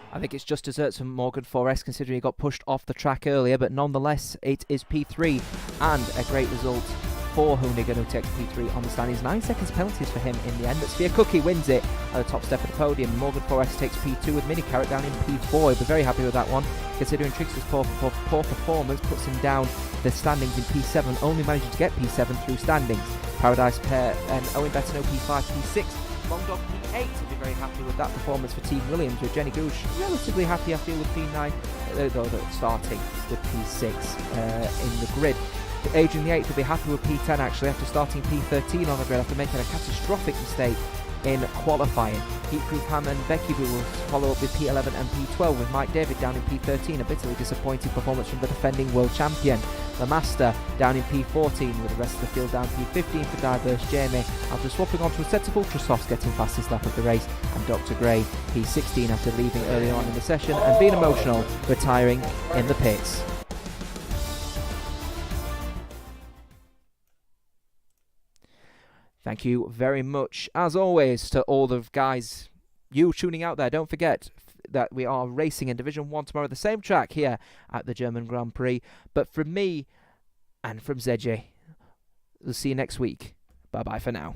I think it's just desserts from Morgan 4S, considering he got pushed off the track earlier, but nonetheless it is P3 and a great result for Hoonigan, who takes P3 on the standings. 9 seconds penalties for him in the end, but Sphere Cookie wins it at the top step of the podium. Morgan 4S takes P2 with Mini Carrot down in P4. He'll be very happy with that one, considering Trickster's poor performance puts him down the standings in P7, only managing to get P7 through standings. Paradise Pair and Owen Bettineau P5, P6. Mongdog P8 will be very happy with that performance for Team Williams, with Jenny Gooch relatively happy, I feel, with P9, though starting with P6 in the grid. Adrian the 8th will be happy with P10 actually, after starting P13 on the grid after making a catastrophic mistake in qualifying. Heatproof Ham and Becky Boo will follow up with P11 and P12, with Mike David down in P13, a bitterly disappointing performance from the defending world champion. The Master down in P14, with the rest of the field down P15 for Diverse Jamie, after swapping onto a set of Ultrasofts, getting fastest lap of the race, and Dr. Gray P16 after leaving early on in the session and being emotional, retiring in the pits. Thank you very much, as always, to all the guys, you tuning out there. Don't forget that we are racing in Division 1 tomorrow, the same track here at the German Grand Prix. But from me and from ZJ, we'll see you next week. Bye-bye for now.